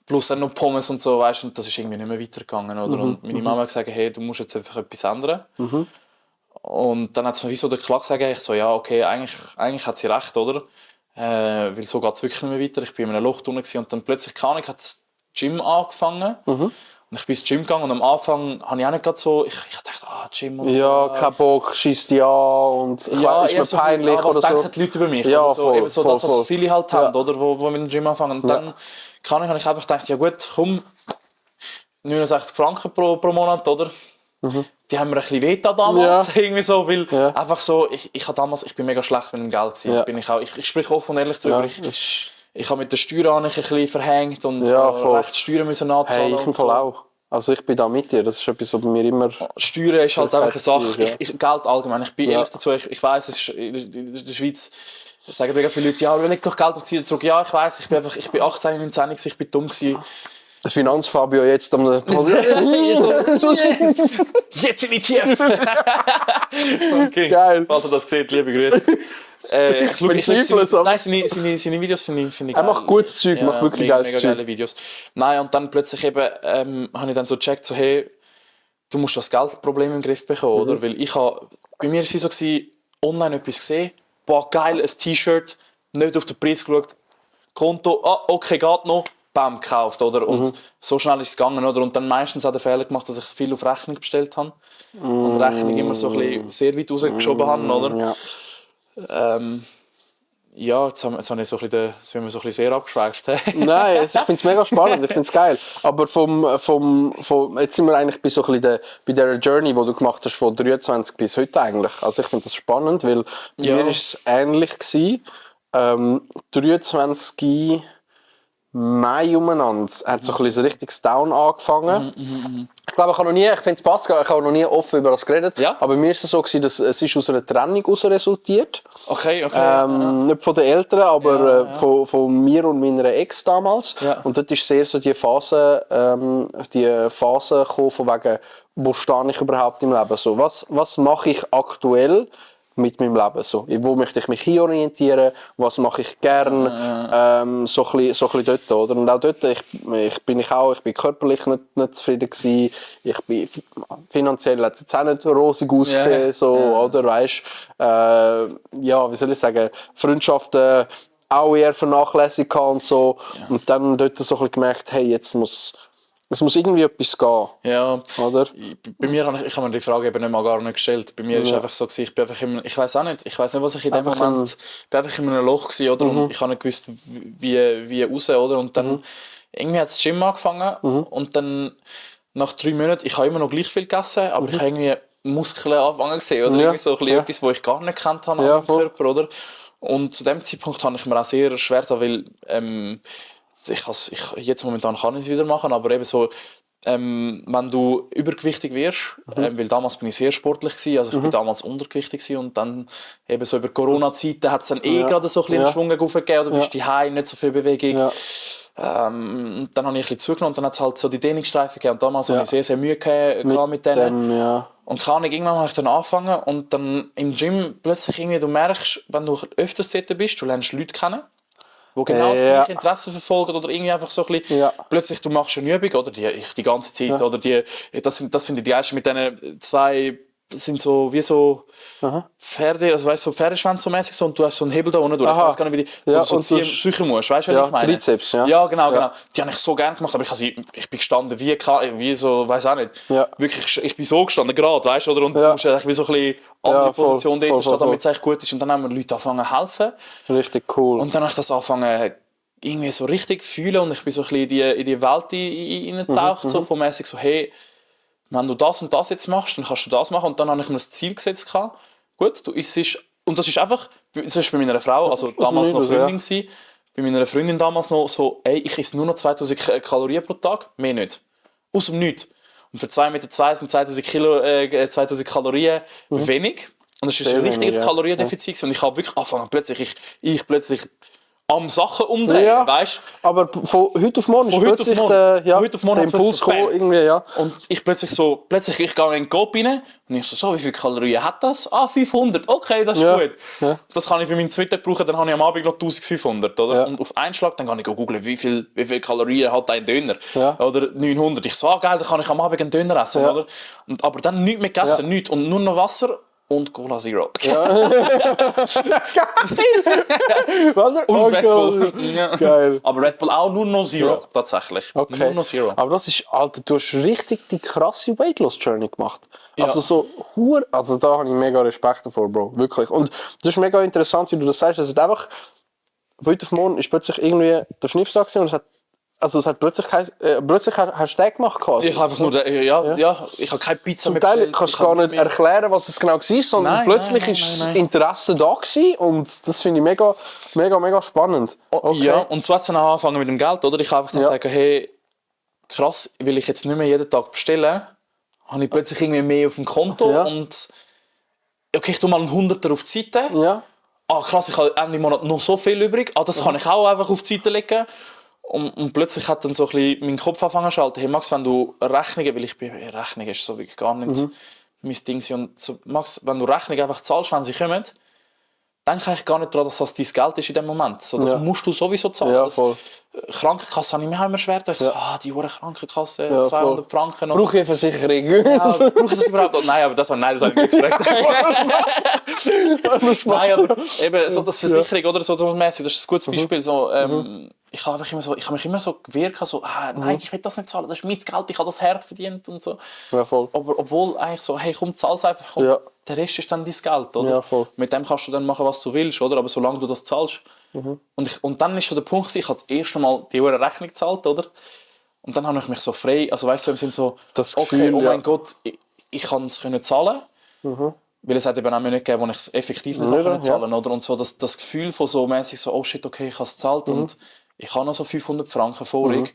Plus dann noch Pommes und so, weißt, und das ist irgendwie nicht mehr weitergegangen, oder? Und meine Mama hat gesagt, hey, du musst jetzt einfach etwas ändern. Und dann hat sie mir so klar gesagt, ich so, ja, okay, eigentlich hat sie recht, oder? Weil so geht es wirklich nicht mehr weiter. Ich war in einem Loch drin und dann plötzlich, keine Ahnung, hat das Gym angefangen. Und ich bin ins Gym gegangen und am Anfang habe ich auch nicht gerade so, ich dachte, Gym und so. Ja, kein Bock, schießt ja und ist mir so peinlich was oder so. denken die Leute über mich? Ja, oder so, voll, eben so voll, das, was voll. viele halt haben, oder, wo mit dem Gym anfangen. Und dann habe ich einfach gedacht, ja gut, komm, 69 Franken pro Monat, oder? Die haben mir ein bisschen wehgetan damals, irgendwie so, weil einfach so, ich bin mega schlecht mit dem Geld gewesen. Ich spreche offen und ehrlich darüber. Ich habe mit der Steuer ein bisschen verhängt und recht Steuern müssen nachzahlen. Hey, ich im Fall auch. Also ich bin da mit dir, das ist etwas, was bei mir immer... Steuern ist halt einfach eine Sache, ja. Geld allgemein. Ich bin ehrlich dazu, ich weiss, es ist in der Schweiz sagen mega viele Leute, ja, leg doch Geld auf die Seite zurück. Ja, ich weiss, ich bin 18, 19, ich bin dumm gewesen. Der Finanzfabio jetzt am... Jetzt in die Tiefe! So, okay. Geil. Falls ihr das seht, liebe Grüße. Seine Videos finde ich geil. Er macht gutes Zeug, macht wirklich geiles Zeug. Geile Videos. Nein, und dann plötzlich eben, habe ich dann so gecheckt, so, hey, du musst das Geldproblem im Griff bekommen, oder? Weil bei mir war es so, online etwas gesehen, boah, geil, ein T-Shirt, nicht auf den Preis geschaut, Konto, okay, geht noch, bam, gekauft, oder? Und so schnell ist es gegangen, oder? Und dann meistens auch den Fehler gemacht, dass ich viel auf Rechnung bestellt habe. Und Rechnung immer so ein bisschen sehr weit rausgeschoben habe, oder? Ja. Jetzt haben wir so ein bisschen sehr abgeschweift. Nein, ich finde es mega spannend, ich finde es geil. Aber jetzt sind wir eigentlich bei so ein bisschen bei dieser Journey, die du gemacht hast, von 23 bis heute eigentlich. Also ich finde das spannend, weil bei mir war es ähnlich gewesen. 23 Mai umeinander hat so ein bisschen ein richtiges Down angefangen. Ich glaube, ich finde es passt, ich habe noch nie offen über das geredet. Ja? Aber mir ist es so gewesen, dass es ist aus einer Trennung heraus resultiert. Okay. Nicht von den Eltern, aber von mir und meiner Ex damals. Ja. Und dort ist sehr so die Phase gekommen, von wegen, wo stehe ich überhaupt im Leben? So, was mache ich aktuell mit meinem Leben? So, wo möchte ich mich hinorientieren? Was mache ich gern? So ein bisschen dort. Oder? Und auch dort ich bin körperlich nicht zufrieden gewesen. Ich bin finanziell hat es jetzt auch nicht rosig ausgesehen. Oder weißt, wie soll ich sagen, Freundschaften auch eher vernachlässigt und so. Ja. Und dann dort so ein bisschen gemerkt, hey, es muss irgendwie etwas gehen. Ja. Oder? Bei mir ich habe mir die Frage eben nicht mal gar nicht gestellt. Bei mir ist einfach so, ich bin einfach ich weiß nicht, was ich in dem Moment, bin einfach in einem Loch gewesen, oder? Und ich habe nicht gewusst, wie raus, oder? Und dann irgendwie hat das Gym angefangen und dann nach 3 Monaten, ich habe immer noch gleich viel gegessen, aber ich habe irgendwie Muskeln angefangen gesehen, oder? Irgendwie so etwas, was ich gar nicht gekannt habe am Körper, oder? Und zu dem Zeitpunkt habe ich mir auch sehr schwer getan, weil jetzt momentan kann ich es wieder machen, aber eben so, wenn du übergewichtig wirst, weil damals bin ich sehr sportlich gewesen, also ich bin damals untergewichtig gewesen, und dann eben so über Corona-Zeiten hat es dann gerade so ein bisschen einen Schwung aufgegeben, oder bist du daheim, nicht so viel Bewegung. Ja. Dann habe ich ein bisschen zugenommen und dann hat es halt so die Dehnungsstreifen gegeben und damals habe ich sehr, sehr Mühe gehabt mit denen. Und irgendwann habe ich dann angefangen und dann im Gym plötzlich irgendwie, du merkst, wenn du öfters dort bist, du lernst Leute kennen, die genau das gleiche Interesse verfolgen oder irgendwie einfach so ein bisschen, plötzlich du machst eine Übung oder die ganze Zeit oder das finde ich die ersten mit diesen 2 sind so wie so Pferde, also weißt du, so Pferdeschwänze so mäßig so, und du hast so einen Hebel da unten durch. Ich weiß gar nicht, wie die so ziehen musst, weißt du, was ich meine? Trizeps, ja, genau. Die habe ich so gerne gemacht, aber ich bin gestanden wie so, weiß auch nicht. Ja. Wirklich, ich bin so gestanden gerade, weißt du, oder? Und du musst eigentlich wie so ein bisschen andere Position dort stehen, damit es echt gut ist. Und dann haben wir Leute angefangen zu helfen. Richtig cool. Und dann habe ich das angefangen irgendwie so richtig fühlen und ich bin so ein bisschen in die Welt hineingetaucht, so von mäßig so, hey, wenn du das und das jetzt machst, dann kannst du das machen. Und dann habe ich mir das Ziel gesetzt. Gut, du isst, und das ist einfach, das ist bei meiner Frau, also damals noch Freundin gewesen, bei meiner Freundin damals noch so, ey, ich esse nur noch 2000 Kalorien pro Tag, mehr nicht. Aus dem Nichts. Und für 2,2 Meter sind 2000 Kalorien wenig. Und das ist ein richtiges Kaloriendefizit. Und ich habe wirklich angefangen, plötzlich am Sachen umdrehen, weißt? Aber von heute auf morgen ist plötzlich der Impuls gekommen, irgendwie, Und ich plötzlich ich gehe in den Coop rein und ich so, wie viele Kalorien hat das? 500, okay, das ist gut. Ja. Das kann ich für meinen Mittag brauchen, dann habe ich am Abend noch 1500, oder? Ja. Und auf einen Schlag, dann kann ich googeln, wie viele Kalorien hat ein Döner? Ja. Oder 900. Ich so, geil, dann kann ich am Abend einen Döner essen, oder? Aber dann nichts mehr gegessen, nichts. Und nur noch Wasser. Und Cola Zero. Ja. Geil! Und Red Bull. Ja. Geil. Aber Red Bull auch nur noch Zero, tatsächlich. Okay. Nur noch Zero. Aber das ist, Alter, du hast richtig die krasse Weight-Loss-Journey gemacht. Ja. Also da habe ich mega Respekt davor, Bro. Wirklich. Und das ist mega interessant, wie du das sagst. Es hat einfach, von heute auf morgen ist plötzlich irgendwie der Schnipsel gewesen und es hat plötzlich hast du den gemacht quasi. Ich habe einfach nur, ich habe keine Pizza zum mehr Teil bestellt. Kannst du gar nicht erklären, was es genau war, sondern plötzlich ist das Interesse da gewesen und das finde ich mega, mega, mega spannend. Okay. Ja, und so hat es dann auch angefangen mit dem Geld, oder? Ich kann einfach dann sagen, hey, krass, will ich jetzt nicht mehr jeden Tag bestellen, habe ich plötzlich irgendwie mehr auf dem Konto und okay, ich tue mal einen 100er auf die Seite. Ja. Krass, ich habe Ende Monat noch so viel übrig, das kann ich auch einfach auf die Seite legen. Und plötzlich hat dann so ein bisschen mein Kopf angefangen zu schalten. Hey Max, wenn du Rechnungen, weil Rechnungen ist so wirklich gar nicht mein Ding. Und so, Max, wenn du Rechnungen einfach zahlst, wenn sie kommen, denke ich gar nicht daran, dass das dein Geld ist in dem Moment. So, das musst du sowieso zahlen. Ja, voll. Krankenkasse habe ich mir immer schwer. Ich so, die hohe Krankenkasse, 200 Franken. Brauche ich eine Versicherung? Brauche ich das überhaupt? Nein, aber das habe ich nicht gefragt. Nein, aber eben so das Versicherung oder so mäßig, das ist ein gutes Beispiel. So, ich habe mich immer so gewehrt, so, nein, ich will das nicht zahlen, das ist mein Geld, ich habe das hart verdient und so. Ja, voll. Aber obwohl eigentlich so, hey, komm, zahl's einfach, komm, der Rest ist dann dein Geld, oder? Ja, voll. Mit dem kannst du dann machen, was du willst, oder? Aber solange du das zahlst. Und dann ist schon der Punkt, ich habe das erste Mal die hohe Rechnung gezahlt, oder? Und dann habe ich mich so frei, also weißt du, im Sinne so, das Gefühl, okay, oh mein Gott, ich kann es zahlen. Weil es hat eben auch nicht gegeben, wo ich es effektiv nicht zahlen konnte, oder? Und so das Gefühl von so mäßig so, oh shit, okay, ich habe es gezahlt und ich habe noch so 500 Franken vorig,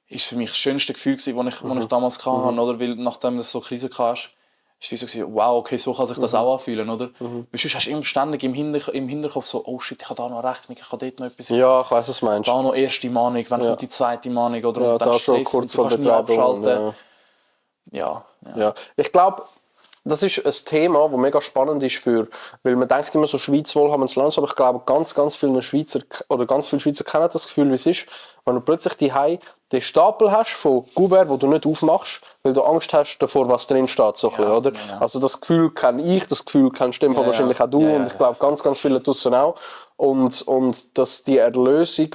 ist für mich das schönste Gefühl gewesen, das ich damals hatte, oder? Weil nachdem das so eine Krise hatte, ist es so, wow, okay, so kann sich das auch anfühlen, oder? Weil sonst hast du immer ständig im Hinterkopf so, oh shit, ich habe da noch eine Rechnung, ich habe dort noch etwas. Ja, ich weiss, was du meinst. Da noch erste Mahnung, wann kommt die zweite Mahnung, oder? Ja, und dann da schon Stress, kurz und vor du kannst nie abschalten. Betreibung. Ja. Ich glaube, das ist ein Thema, das mega spannend ist, weil man denkt immer so, Schweiz wohlhabendes Land, aber ich glaube, ganz viele Schweizer kennen das Gefühl, wie es ist, wenn du plötzlich den Stapel hast von Kuvert, den du nicht aufmachst, weil du Angst hast davor, was drin steht. So oder? Ja. Also das Gefühl kenne ich, das Gefühl kennst du wahrscheinlich auch du und ich glaube, ganz viele draussen auch. Und dass die Erlösung,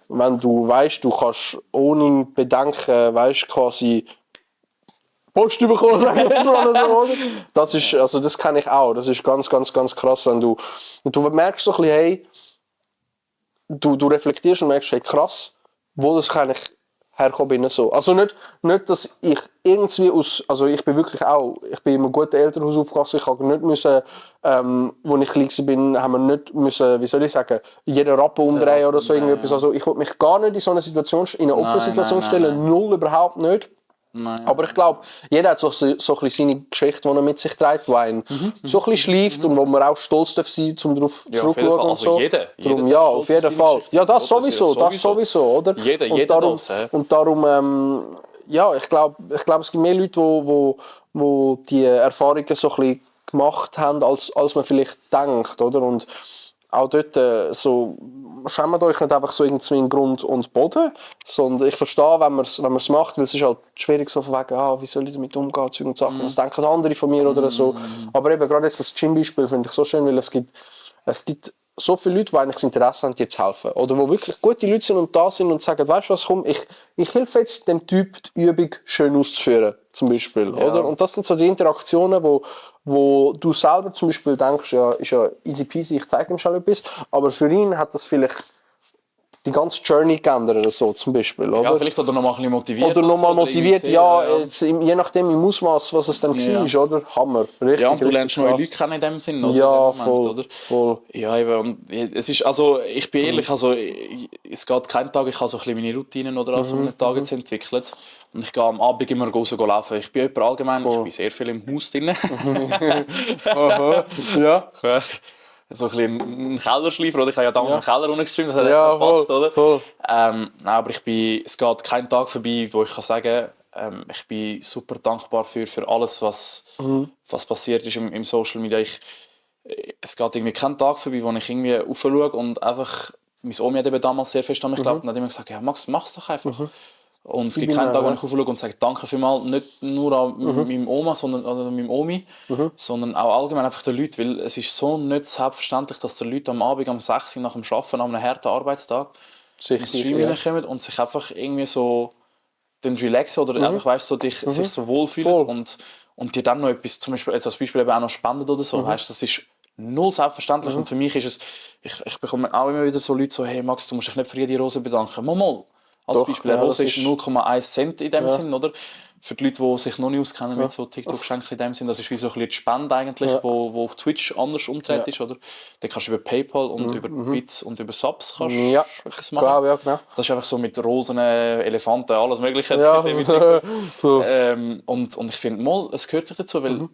wenn du weißt, du kannst ohne Bedenken, weißt, quasi Post bekommen, sagen wir jetzt mal so, oder? Das ist, also das kenne ich auch. Das ist ganz krass, wenn du merkst so ein bisschen, hey, du reflektierst und merkst, hey, krass, wo das eigentlich herkommen bin. So. Also nicht, dass ich irgendwie also ich bin wirklich auch, ich bin in einem guten Elternhaus aufgewachsen, ich habe nicht müssen, wo ich klein war, haben wir nicht müssen, wie soll ich sagen, jeden Rappen umdrehen oder so irgendetwas. Also ich wollte mich gar nicht in so eine Situation, in eine Opfersituation stellen, null überhaupt nicht. Nein. Aber ich glaube, jeder hat so ein bisschen seine Geschichte, die er mit sich trägt, die einen so ein bisschen schleift und wo man auch stolz darf sein, um darauf zurückzuschauen und so. Jeder ja, auf jeden Fall. Ja, das sowieso, oder? Und darum, ja, ich glaube, es gibt mehr Leute, die die Erfahrungen so ein bisschen gemacht haben, als man vielleicht denkt, oder? Und auch dort so, schämt euch nicht einfach so irgendwie in Grund und Boden, sondern ich verstehe, wenn man es macht, weil es ist halt schwierig so von wegen, wie soll ich damit umgehen, Zeug und Sachen, was denken andere von mir oder so. Aber eben gerade jetzt das Gym-Beispiel finde ich so schön, weil es gibt so viele Leute, die eigentlich das Interesse haben, dir zu helfen. Oder die wirklich gute Leute sind und da sind und sagen, weißt du was, komm, ich helfe jetzt dem Typ, die Übung schön auszuführen, zum Beispiel. Ja. Oder? Und das sind so die Interaktionen, wo du selber zum Beispiel denkst, ja, ist ja easy peasy, ich zeige ihm schon etwas, aber für ihn hat das vielleicht die ganze Journey geändert, so zum Beispiel. Oder? Ja, vielleicht oder noch mal ein bisschen motiviert. Oder noch mal motiviert, jetzt, je nachdem im Ausmaß, was es dann war, oder? Hammer. Richtig, ja, und du lernst neue Leute kennen in dem Sinn, oder? Ja, in dem Moment, voll. Ja, eben, und es ist, also, ich bin ehrlich, also, es geht keinen Tag, ich habe so ein bisschen meine Routinen oder also meine Tage jetzt entwickelt. Und ich gehe am Abend immer laufen. Ich bin jemand allgemein, ich bin sehr viel im Haus drin. Ja. So ein bisschen ein Kellerschleifer, oder? Ich habe ja damals im Keller runtergestreamt, das hat ja gepasst, oder? Voll. Nein, aber es geht kein Tag vorbei, wo ich sagen kann, ich bin super dankbar für alles, was passiert ist im Social Media. Es geht irgendwie kein Tag vorbei, wo ich irgendwie aufschaue und einfach, meine Omi hat eben damals sehr fest an mich geglaubt und hat immer gesagt, ja Max, mach's doch einfach. Und es gibt keinen Tag, wo ich aufschaue und sage, danke vielmals, nicht nur an meinem Oma, sondern an meinem Omi, sondern auch allgemein einfach den Leuten, weil es ist so nicht selbstverständlich, dass die Leute am Abend um 6 Uhr nach dem Arbeiten, nach einem harten Arbeitstag, ins Stream kommen und sich einfach irgendwie so den relaxen oder einfach, weißt, so sich so wohlfühlen und dir dann noch etwas, zum Beispiel als Beispiel eben auch noch spenden oder so, weißt, das ist null selbstverständlich und für mich ist es, ich bekomme auch immer wieder so Leute so, hey Max, du musst dich nicht für jede Rose bedanken, mal. Als Beispiel, eine Rose ist 0,1 Cent in dem Sinn, oder? Für die Leute, die sich noch nicht auskennen mit so TikTok-Geschenken in dem Sinn, das ist wie so ein bisschen die Spende eigentlich, wo auf Twitch anders umgedreht ist, oder? Da kannst du über PayPal und über Bits und über Subs kannst das machen. Genau. Das ist einfach so mit Rosen, Elefanten, alles Mögliche. Ja. So. Und ich finde, mal, es gehört sich dazu, weil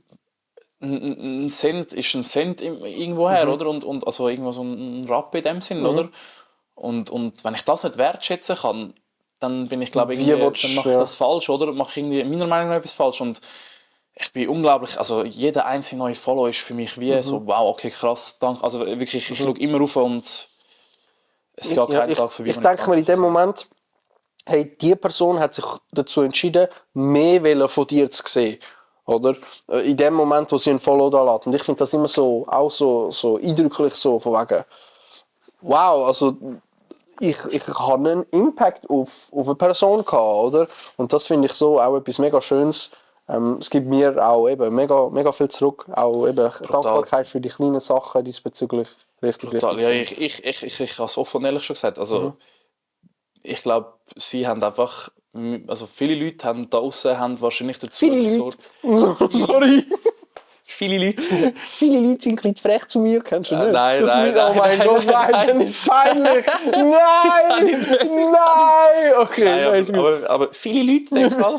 ein Cent ist ein Cent irgendwo her, oder? Und also irgendwo so ein Rappen in dem Sinn, oder? Und wenn ich das nicht wertschätzen kann, dann bin ich, glaube ich, dann mache ich das falsch, oder? Mache ich irgendwie meiner Meinung nach etwas falsch. Und ich bin unglaublich, also jeder einzelne neue Follow ist für mich wie so, wow, okay, krass, danke. Also wirklich, ich schaue immer rauf und es geht keinen Tag vorbei. Ich denke mir in dem Moment, hey, die Person hat sich dazu entschieden, mehr von dir zu sehen. Oder? In dem Moment, wo sie einen Follow da lässt. Und ich finde das immer so, auch so eindrücklich, so von wegen, wow, also ich habe einen Impact auf eine Person gehabt, oder? Und das finde ich so auch etwas mega Schönes. Es gibt mir auch eben mega viel zurück. Auch eben Dankbarkeit für die kleinen Sachen diesbezüglich. Richtig. Ja, ich habe es offen und ehrlich schon gesagt. Also, ich glaube, sie haben einfach, also viele Leute haben da draussen wahrscheinlich dazu gesorgt. Sorry. Viele Leute. Viele Leute sind ein bisschen frech zu mir, kennst du nicht? Nein, Das nein, mit, oh mein Gott, nein, dann ist es peinlich. Nein! Okay, Nein, aber viele Leute in dem Fall.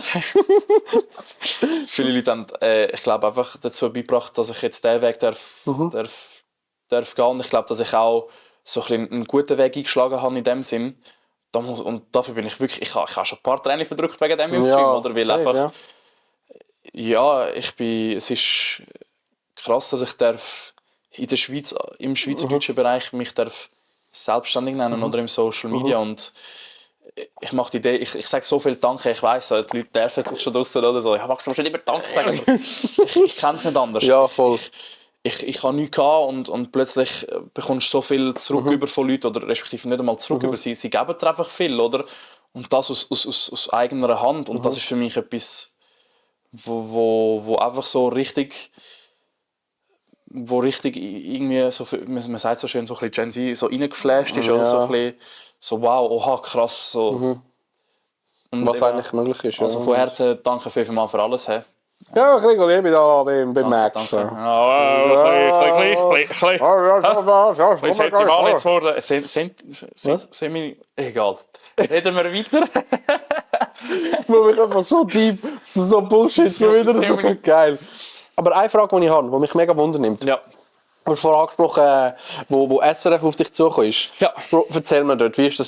Viele Leute haben, ich glaube, einfach dazu beigebracht, dass ich jetzt diesen Weg darf gehen. Und ich glaube, dass ich auch so ein bisschen einen guten Weg eingeschlagen habe in dem Sinn. Und dafür bin ich wirklich, ich habe schon ein paar Tränen verdrückt wegen dem im Stream, oder? Weil einfach, es ist krass, dass ich darf in der Schweiz, im schweizerdeutschen Bereich mich darf selbstständig nennen oder im Social Media. Und ich mache die Idee, ich sage so viel Danke, ich weiss, die Leute dürfen sich schon draussen oder so. Ich mag es schon immer Danke sagen. Ich kenne es nicht anders. Ja, voll. Ich habe nichts gehabt und plötzlich bekommst du so viel zurück von Leuten, oder respektive nicht einmal zurück, aber sie geben dir einfach viel, oder? Und das aus eigener Hand. Und das ist für mich etwas, wo einfach so richtig irgendwie, so, man sagt so schön, so ein bisschen Gen Z, so reingeflasht ist, oder? So ein bisschen, so wow, oha, krass. So. Und was eigentlich möglich ist. Also von Herzen danke vielmals für alles. He. Ja, ein bisschen Liebe da beim Max. Danke. Ich sollte mal jetzt vor. Sind wir. Egal. Reden wir weiter. Wo mich einfach so deep, so Bullshit so wieder so geil. Aber eine Frage, die ich habe, die mich mega wundernimmt. Ja. Du hast vorhin angesprochen, wo SRF auf dich zugekommen ist. Ja. Bro, erzähl mir dort, wie ist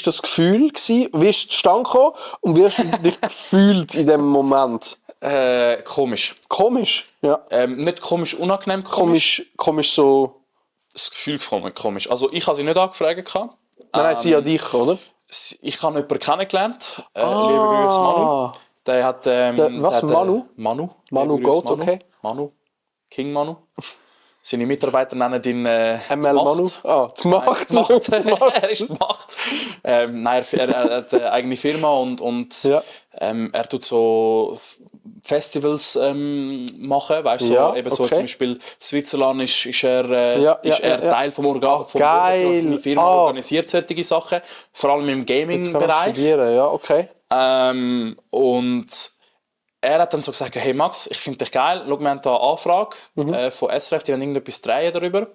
das Gefühl gewesen? Wie ist es zustande gekommen? Und wie hast du dich gefühlt in dem Moment? Komisch. Komisch? Ja. Nicht komisch, unangenehm komisch so... Das Gefühl komisch. Also ich habe sie nicht angefragt. Nein, sie an dich, oder? Ich habe jemanden kennengelernt. Lieber Grüß Manu. Der hat... Manu? Manu Goat, okay. Manu. King Manu. Seine Mitarbeiter nennen ihn ML Manu? Die Macht. Er ist die Macht. Nein, er hat eine eigene Firma und er tut so Festivals machen, weißt du, so, eben so zum Beispiel Switzerland ist er Teil vom Organ, geil. Seine Firma organisiert solche Sachen, vor allem im Gaming-Bereich. Ja, okay. Und er hat dann so gesagt, hey Max, ich finde dich geil, schau, wir haben hier eine Anfrage von SRF, die haben irgendetwas drehen darüber.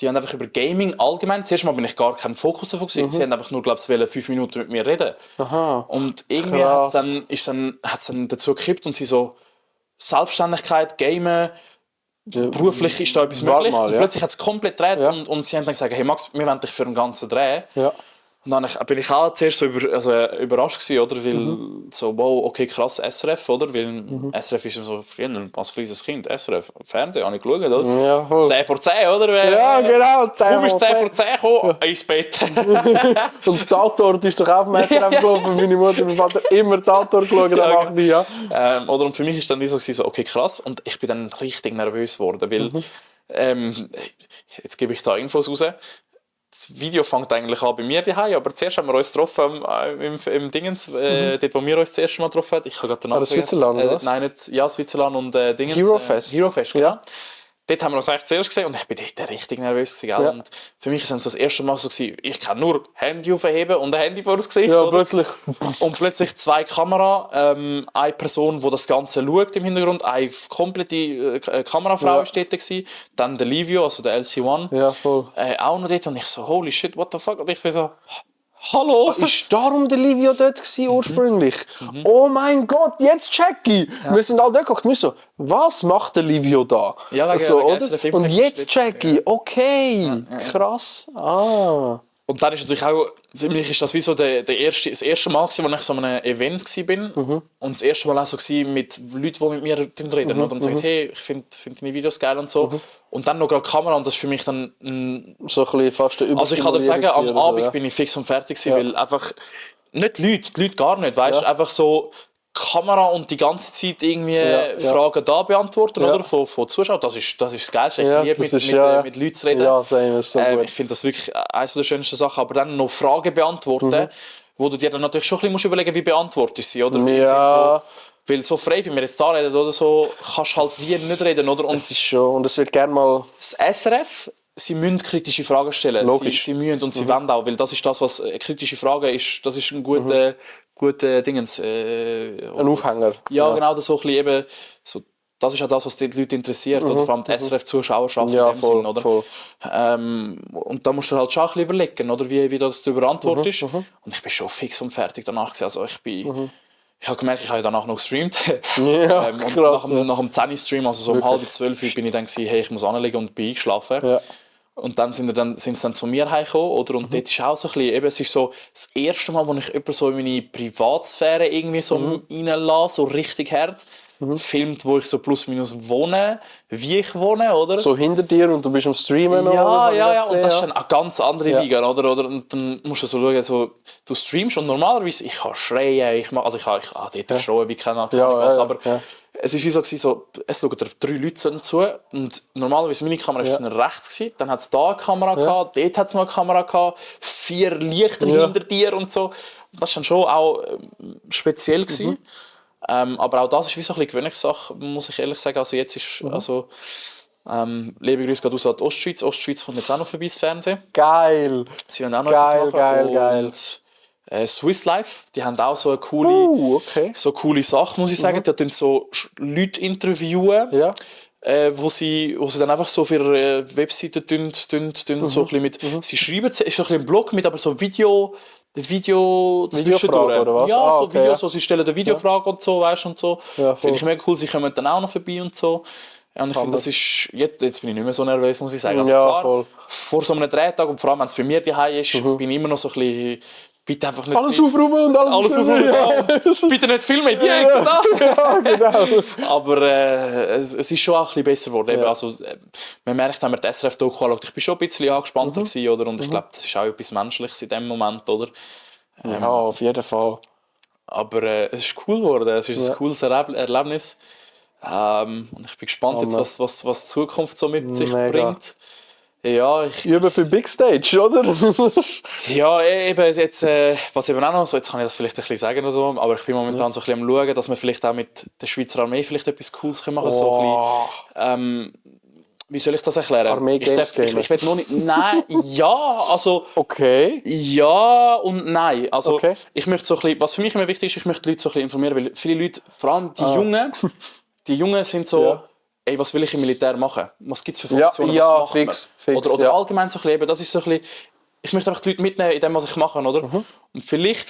Die haben einfach über Gaming allgemein, zuerst mal bin ich gar kein Fokus davon gewesen, sie haben einfach nur, glaube ich, 5 Minuten mit mir reden. Und irgendwie hat es dann dazu gekippt und sie so, Selbstständigkeit, Gamen, beruflich ist da etwas möglich. Und plötzlich hat es komplett gedreht und sie haben dann gesagt, hey Max, wir wollen dich für den ganzen Dreh. Und dann bin ich auch zuerst so überrascht gewesen, oder? Weil so, wow, okay, krass, SRF, oder? Weil SRF ist so früher als kleines Kind, SRF, Fernsehen, habe ich geschaut, oder? Ja, voll. 10 vor 10, oder? Ja, genau, 10 vor 10. 10 vor 10 gekommen, ins Bett. Und die Tatort ist doch auch auf dem SRF gelaufen. Meine Mutter und mein Vater immer Tatort geschaut, am 8. Jahr. Oder? Und für mich war dann so, okay, krass. Und ich bin dann richtig nervös geworden, weil, jetzt gebe ich da Infos raus. Das Video fängt eigentlich an bei mir daheim, aber zuerst haben wir uns getroffen im Dingens, dort wo wir uns das erste Mal getroffen haben. Ich habe gerade den Namen Switzerland, oder was? Nein, nicht, Switzerland und Dingens. Hero-Fest. Hero-Fest, genau. Ja. Dort haben wir uns eigentlich zuerst gesehen und ich bin dort richtig nervös gewesen. Ja. Und für mich war es das erste Mal so gewesen, ich kann nur Handy aufheben und ein Handy vor das Gesicht. Ja, plötzlich. Und plötzlich 2 Kameras, eine Person, die das Ganze schaut im Hintergrund, eine komplette Kamerafrau ist dort gewesen, dann der Livio, also der LC1, auch noch dort und ich so, holy shit, what the fuck? Und ich bin so, hallo? Ist darum der Livio dort gewesen, ursprünglich? Oh mein Gott, jetzt check ich! Wir sind alle dort geguckt, wir so, was macht der Livio da? Ja, so, oder? Und jetzt check ich, okay, krass. Und dann ist natürlich auch, für mich ist das wie so das erste Mal gewesen, wo ich so an einem Event war. Und das erste Mal auch so mit Leuten, die mit mir reden und sagen, hey, ich finde deine Videos geil und so. Und dann noch gerade die Kamera und das ist für mich dann so ein bisschen fast eine Also ich kann dir sagen, am Abend bin ich fix und fertig gewesen, weil einfach, nicht die Leute gar nicht, weißt du, einfach so Kamera und die ganze Zeit irgendwie Fragen da beantworten, oder? Von Zuschauern. Das ist das Geilste. Ich liebe mit Leuten zu reden. Ja, so ich finde das wirklich eines der schönsten Sachen. Aber dann noch Fragen beantworten, wo du dir dann natürlich schon ein bisschen überlegen musst, wie beantwortest du sie, oder? Ja. Weil so frei, wie wir jetzt da reden, oder so, kannst du halt hier nicht reden, oder? Und es ist schon, und es wird gerne mal... Das SRF, sie müssen kritische Fragen stellen. Logisch. Sie müssen und sie wollen auch, weil das ist das, was kritische Fragen ist. Das ist ein guter Dingens. Ein Aufhänger. Ja, genau, das so ein bisschen eben so das ist ja das, was die Leute interessiert, oder vor allem die SRF-Zuschauerschaft in dem Sinn, oder? Voll. Und da musst du halt schon ein bisschen überlegen, oder, wie du das darüber antwortest. Und ich bin schon fix und fertig danach gewesen. Also ich habe gemerkt, ich habe danach noch gestreamt. Ja, und krass, nach dem 10-Stream, also so um 11:30 bin ich dann gewesen, hey, ich muss anlegen und bin eingeschlafen. Ja. Und dann sind sie dann zu mir heimgekommen, oder? Und dort ist auch so ein bisschen, eben, es ist so das erste Mal, wo ich jemanden so in meine Privatsphäre irgendwie so reinlasse, so richtig hart. Filmt, wo ich so plus minus wohne, wie ich wohne, oder? So hinter dir und du bist am Streamen. Ja, und das ist dann eine ganz andere Liga, oder? Und dann musst du so schauen, so, du streamst und normalerweise, ich kann schreien, ich habe dort schon wie keine Ahnung was, aber es war wie so, es schauen 3 Leute zu und normalerweise meine Kamera war rechts gewesen, dann hat es da eine Kamera gehabt, dort hat es noch eine Kamera gehabt, 4 Lichter hinter dir und so. Und das war dann schon auch speziell gewesen. Aber auch das ist wie so ein bisschen Gewöhnungssache, muss ich ehrlich sagen. Also jetzt ist, liebe Grüße geht aus an die Ostschweiz. Ostschweiz kommt jetzt auch noch vorbei, das Fernsehen. Geil! Sie wollen auch noch etwas machen. Geil. Und Swiss Life, die haben auch so eine coole Sache, muss ich sagen. Da tun so Leute interviewen, wo sie dann einfach so auf ihrer Webseite so ein bisschen mit, sie schreiben, es ist so ein bisschen ein Blog mit aber so Video zwischendurch. Oder was? Ja, okay, Videos, so, sie stellen eine Videofrage und so, weißt und so. Ja, finde ich mega cool, sie kommen dann auch noch vorbei und so. Ja, und ich finde, das ist, jetzt bin ich nicht mehr so nervös, muss ich sagen. Also klar, vor so einem Drehtag und vor allem, wenn es bei mir daheim ist, bin ich immer noch so ein bisschen, bitte einfach nicht... Alles aufräumen und alles aufräumen. Ja. Bitte nicht filmen, ja, genau. Aber es ist schon auch ein bisschen besser geworden. Also, man merkt, wenn man die SRF-Doku anschaut, ich war schon ein bisschen angespannter gewesen, oder? Und ich glaube, das ist auch etwas Menschliches in dem Moment, oder? Ja, auf jeden Fall. Aber es ist cool geworden, es ist ein cooles Erlebnis. Und ich bin gespannt, jetzt, was die Zukunft so mit sich bringt. Ja, ich übe für Big Stage, oder? Ja, eben jetzt, was eben auch noch so, jetzt kann ich das vielleicht ein bisschen sagen oder so, aber ich bin momentan so ein bisschen am schauen, dass wir vielleicht auch mit der Schweizer Armee vielleicht etwas Cooles machen können. So ein bisschen, wie soll ich das erklären? Ich will noch nicht. Nein, ja, also. Okay. Ja und nein. Also, ich möchte so ein bisschen, was für mich immer wichtig ist, ich möchte die Leute so ein bisschen informieren, weil viele Leute, vor allem die Jungen sind so. Ey, was will ich im Militär machen? Was gibt es für Funktionen? Ja, fix. Oder allgemein so ein bisschen, das ist so ein bisschen, ich möchte einfach die Leute mitnehmen in dem, was ich mache, oder? Und vielleicht,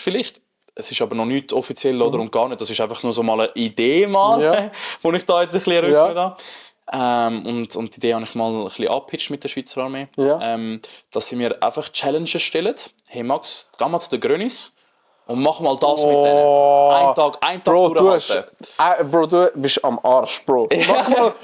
es ist aber noch nicht offiziell, oder? Und gar nicht, das ist einfach nur so mal eine Idee, die ich da jetzt ein bisschen eröffnet habe. Und die Idee habe ich mal ein bisschen angepitcht mit der Schweizer Armee. Dass sie mir einfach Challenges stellen. Hey Max, geh mal zu den Grönis und mach mal das mit denen. Ein Tag durchhalten. Bro, du bist am Arsch, Bro.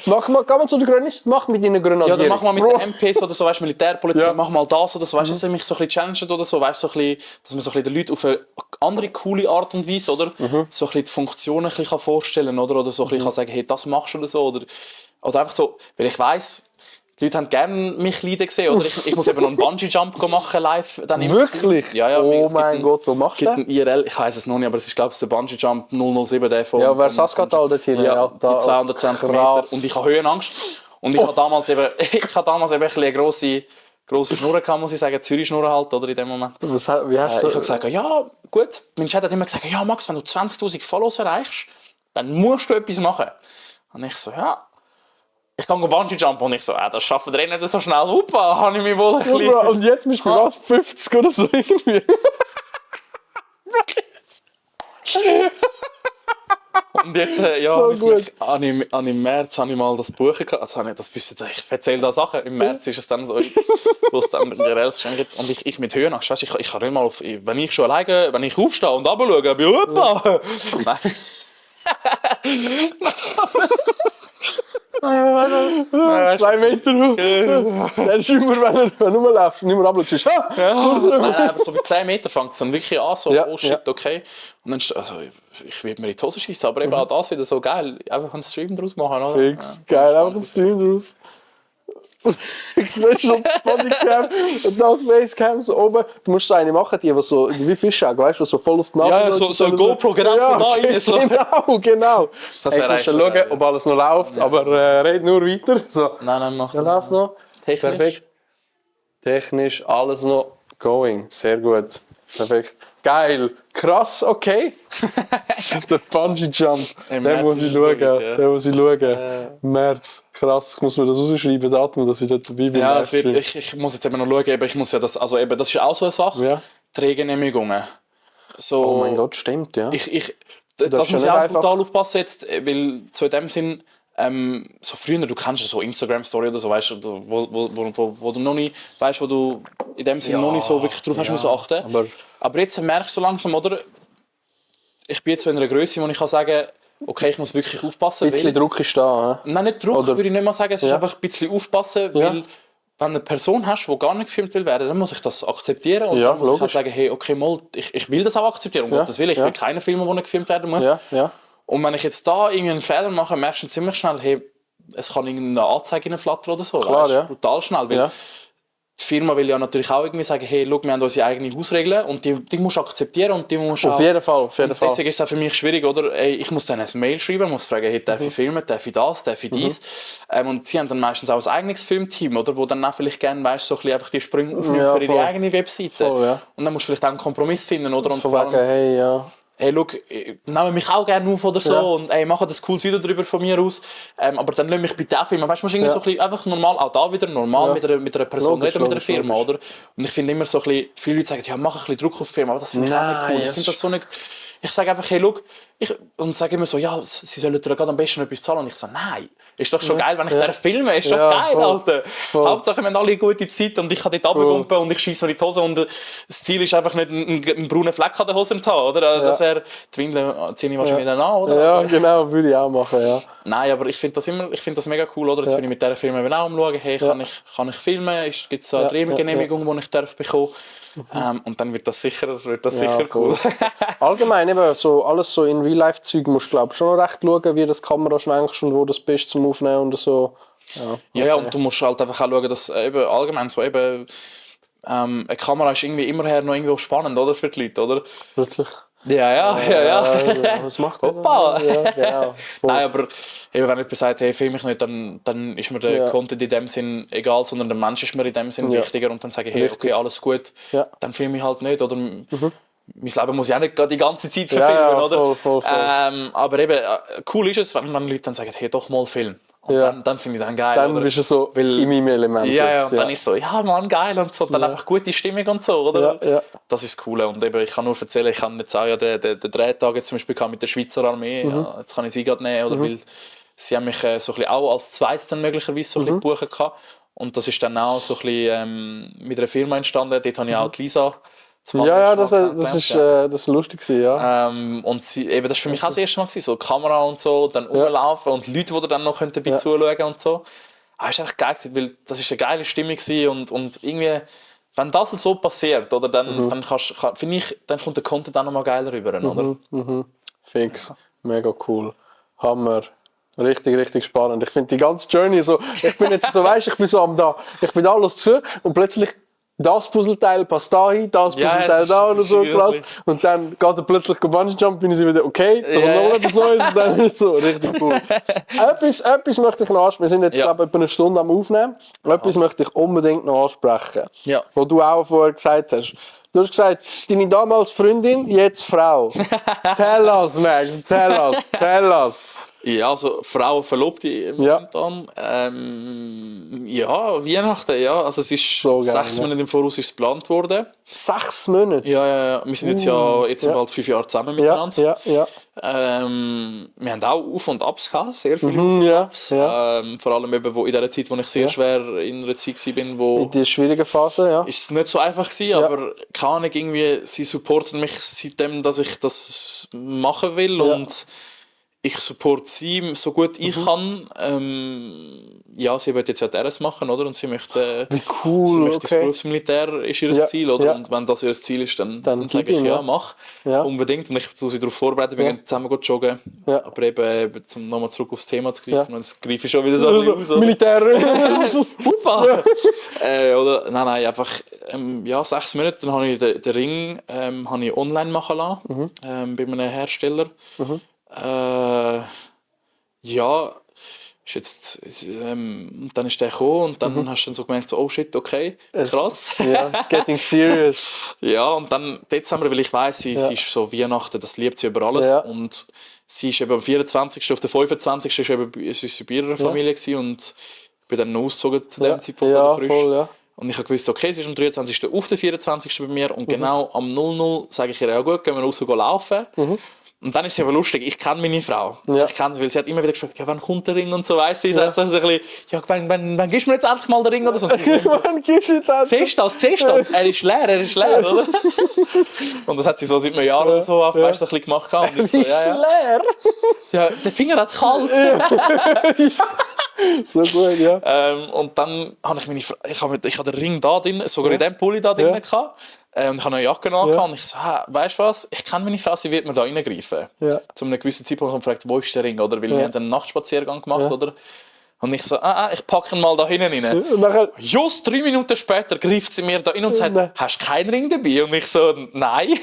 Mach mal, geh mal zu den Grönis, mach mit deinen Grenadieren. Ja, dann mach mal mit den MPs oder so, weißt, Militärpolizei, mach mal das oder so, weißt, dass sie mich so ein bisschen challengen oder so, weißt, so ein bisschen, dass man so ein bisschen den Leuten auf eine andere, coole Art und Weise, oder? So ein bisschen die Funktionen ein bisschen vorstellen, oder so ein bisschen kann sagen, hey, das machst du oder so, oder einfach so, weil ich weiss, die Leute haben gerne mich leiden gesehen, oder? Ich muss eben noch einen Bungee-Jump machen live. Dann wirklich? Ja, oh mein Gott, wo machst du das? IRL, ich weiss es noch nicht, aber es ist, glaube ich, der Bungee-Jump 007, der von... Ja, wer Saskatal dort hin? Ja, die 220 Meter. Und ich habe Höhenangst. Und ich habe damals eben ein bisschen eine grosse Schnurre gehabt, muss ich sagen, Zürich-Schnurre halt, oder, in dem Moment. Wie hast du... Ich habe gesagt, ja, gut. Mein Chat hat immer gesagt, ja, Max, wenn du 20'000 Follows erreichst, dann musst du etwas machen. Und ich so, ja... Ich kann Bungee-Jumpen und ich so, das schaffen wir nicht so schnell. Huppa, habe ich mich wohl ein bisschen... Ja, und jetzt bist du bei 50 oder so irgendwie. Und jetzt, im März habe ich mal das Buch gehabt. Also, ich erzähle da Sachen. Im März ist es dann so, wo es dann die Rels schon gibt. Und ich mit Höhenangst, weißt, ich kann nicht mal, wenn ich schon alleine, wenn ich aufstehe und runter schaue, bin ich, huppa! Nein. 2 Meter hoch. Dann ist immer, wenn du nur läufst und nicht mehr runterschaust. Nein, aber so bei 10 Metern fängt es dann wirklich an, so, oh shit, okay. Und dann, also, ich will mir in die Hose schießen, aber eben auch das wieder so geil. Einfach einen Stream daraus machen, oder? Fix, geil, einfach einen Stream daraus. Ich sehe schon Bodycam und dann die Basecam so oben. Du musst so eine machen, die so wie Fischaugen, weißt du, so voll auf die Nase. Ja, so ein GoPro genau so nah rein. So. Genau. Das wäre echt schauen, ob alles noch läuft, aber red nur weiter. So. Nein, mach das. Dann läuft noch. Technisch. Perfekt. Technisch, alles noch going. Sehr gut. Perfekt. Geil. Krass, okay. Der Bungee Jump. Den muss ich schauen. Den muss ich schauen. März. Krass. Ich muss mir das rausschreiben, Datum, dass ich dort dabei bin. Ja, ich muss jetzt eben noch schauen. Ich muss ja das, also eben, das ist auch so eine Sache. Ja. Drehgenehmigungen. So, Oh mein Gott, stimmt, ja. Das muss ich auch brutal aufpassen jetzt, weil so in dem Sinn, so früher, du kennst ja so Instagram-Story oder so, weißt du, wo du noch nicht, weißt, wo du in dem Sinn noch nicht so wirklich drauf hast müssen achten. Aber jetzt merkst du so langsam, oder? Ich bin jetzt in einer Größe, wo ich kann sagen, okay, ich muss wirklich aufpassen. Ein bisschen Druck ist da, ne? Nein, nicht Druck, würde ich nicht mal sagen, es ist einfach ein bisschen aufpassen, weil wenn du eine Person hast, die gar nicht gefilmt will werden, dann muss ich das akzeptieren und dann muss ich auch sagen, hey, okay, mal, ich will das auch akzeptieren, das will ich. Ich will keine Filme, die nicht gefilmt werden muss. Und wenn ich jetzt da irgendeinen Fehler mache, merkst du ziemlich schnell, hey, es kann irgendeine Anzeige reinflattern oder so. Klar, weißt, brutal schnell, weil die Firma will ja natürlich auch irgendwie sagen, hey, schau, wir haben unsere eigenen Hausregeln und die musst du akzeptieren und die musst auf jeden Fall. Deswegen ist es auch für mich schwierig, oder? Ey, ich muss dann ein Mail schreiben, muss fragen, hey, darf ich filmen, darf ich das, darf ich dies? Und sie haben dann meistens auch ein eigenes Filmteam, oder? Wo dann auch vielleicht gerne, weißt, so ein bisschen einfach die Sprünge aufnehmen für ihre eigene Webseite. Und dann musst du vielleicht auch einen Kompromiss finden, oder? Und vor allem, hey, schau, nehme mich auch gerne auf oder so und ey, mache das cooles Video darüber von mir aus. Aber dann lass mich bitte auch filmen. Weißt du, musst irgendwie so ein bisschen einfach normal, auch da wieder normal mit einer Person reden, mit einer Firma, oder? Und ich finde immer so ein bisschen, viele Leute sagen, ja, mach ein bisschen Druck auf die Firma, aber das finde ich auch nicht cool. Ich finde das so nicht. Ich sage einfach, hey, schau, und sage immer so, ja, sie sollen dir gerade am besten etwas zahlen. Und ich so, nein, ist doch schon geil, wenn ich der filme, ist doch geil, Alter. Hauptsache, wir haben alle eine gute Zeit und ich kann dort runtergumpen und ich schieße mir in die Hose und das Ziel ist einfach nicht, einen braunen Fleck an der Hose zu haben, oder? Das wäre, die Windeln ziehe ich wahrscheinlich dann an, oder? Ja, genau, würde ich auch machen, ja. Nein, aber ich finde das mega cool, oder? Jetzt bin ich mit dieser Firma auch am schauen, hey, kann ich filmen, gibt es eine Drehgenehmigung, die ich bekommen darf? Und dann wird das sicher cool. Allgemein, eben, so, alles so in Real-Life-Zeug musst du, glaube ich, schon recht schauen, wie das Kamera schwenkst und wo das bist zum Aufnehmen und so. Ja, und du musst halt einfach auch schauen, dass eben allgemein so eben eine Kamera ist irgendwie immerher noch irgendwo spannend, oder, für die Leute, oder? Plötzlich. Ja. Was macht Hoppa! Ja, genau. Nein, aber eben, wenn jemand sagt, hey, film mich nicht, dann ist mir der Content in dem Sinn egal, sondern der Mensch ist mir in dem Sinn wichtiger und dann sage ich, hey, okay, alles gut, dann filme ich halt nicht, oder? Mein Leben muss ich auch nicht die ganze Zeit verfilmen, oder? Voll. Aber eben, cool ist es, wenn Leute dann sagen, hey, doch mal Film. Und dann finde ich das geil. Dann bist du so in meinem Element. Ja, und dann ist so, ja Mann, geil und so. Und dann einfach gute Stimmung und so, oder? Ja. Das ist das Coole. Und eben, ich kann nur erzählen, ich habe jetzt auch den Drehtag jetzt zum Beispiel mit der Schweizer Armee. Ja, jetzt kann ich sie gerade nehmen, oder? Weil sie haben mich so ein bisschen auch als Zweites dann möglicherweise so ein bisschen gebucht gehabt. Und das ist dann auch so ein bisschen mit einer Firma entstanden. Dort habe ich auch die Lisa. Das ist lustig gewesen, ja. Und eben, das war für mich auch das erste Mal gewesen, so Kamera und so, dann rumlaufen und Leute, die dann noch dabei zuschauen und so. Aber es war echt geil gewesen, weil das eine geile Stimmung gewesen und irgendwie, wenn das so passiert, oder, dann finde ich, dann kommt der Content auch noch mal geiler rüber, oder? Fix, mega cool, Hammer. Richtig spannend. Ich finde die ganze Journey so, ich bin jetzt so, weißt, ich bin so ich bin alles zu und plötzlich das Puzzleteil passt da hin, das Puzzleteil da oder so krass. Und dann geht er plötzlich Bungee-Jump, bin ich wieder, okay, dann noch etwas Neues und dann ist so richtig cool. Etwas möchte ich noch ansprechen. Wir sind jetzt, glaube ich, etwa eine Stunde am Aufnehmen. Etwas möchte ich unbedingt noch ansprechen. Ja. Was du auch vorher gesagt hast. Du hast gesagt, deine damals Freundin, jetzt Frau. Tell us, Max, tell us. Ja, also Frau Verlobte momentan. Weihnachten, ja. Also es ist so 6 Monate im Voraus ist es geplant worden. 6 Monate? Ja. Wir sind jetzt bald 5 Jahre zusammen miteinander. Ja. Wir haben auch Auf- und Abs gehabt, sehr viele Auf- und Abs. Vor allem eben in der Zeit, wo ich sehr schwer in einer Zeit war, wo... In der schwierigen Phase, ja. Ist es nicht so einfach gewesen, aber keine Ahnung, irgendwie, sie supporten mich seitdem, dass ich das machen will und ich supporte sie so gut ich kann. Sie will jetzt ja RS machen, oder? Und sie möchte, das Berufsmilitär ist ihr Ziel, oder? Und wenn das ihr Ziel ist, dann sage ich, mach. Unbedingt. Und ich tue sie darauf vorbereiten, wir gehen zusammen joggen. Aber eben, um nochmal zurück aufs Thema zu greifen, das greife ich schon wieder so ein bisschen aus. Oder? Militär! Oder? Nein, einfach 6 Monate, dann habe ich den Ring online machen lassen, bei einem Hersteller. dann ist der gekommen und dann hast du dann so gemerkt, so, oh shit, okay, krass. Ja, it's getting serious. Ja, und dann Dezember, weil ich weiss, sie ist so Weihnachten, das liebt sie über alles. Ja. Und sie ist eben am 24., auf der 25. ist sie bei ihrer Familie gewesen und ich bin dann noch ausgezogen zu dem Zeitpunkt. Ja, voll, ja. Und ich habe gewusst, okay, sie ist am 23. auf der 24. bei mir und genau am 00 sage ich ihr, ja gut, gehen wir raus laufen. Und dann ist es aber lustig, ich kenne meine Frau. Ja. Ich kenne sie, weil sie hat immer wieder gefragt, ja, wann kommt der Ring und so, weißt du. Sie sagt so ein bisschen, ja, wann gibst du mir jetzt endlich mal den Ring oder so. Wann gibst du jetzt endlich? Siehst du das? Er ist leer, oder? Und das hat sie so seit einem Jahr oder so weißt du, ein bisschen gemacht. Und ich so, leer? Ja, der Finger hat kalt. So gut, ja. Und dann habe ich ich habe den Ring da drin, sogar in dem Pulli da drin gehabt. Und ich habe eine Jacke angehabt und ich so, weißt du was, ich kenne meine Frau, sie wird mir da reingreifen. Ja. Zu einem gewissen Zeitpunkt habe ich gefragt, wo ist der Ring? Oder weil wir haben einen Nachtspaziergang gemacht, oder? Und ich so, ich packe ihn mal da hinten rein. Just 3 Minuten später greift sie mir da rein und sagt, hast du keinen Ring dabei? Und ich so, nein.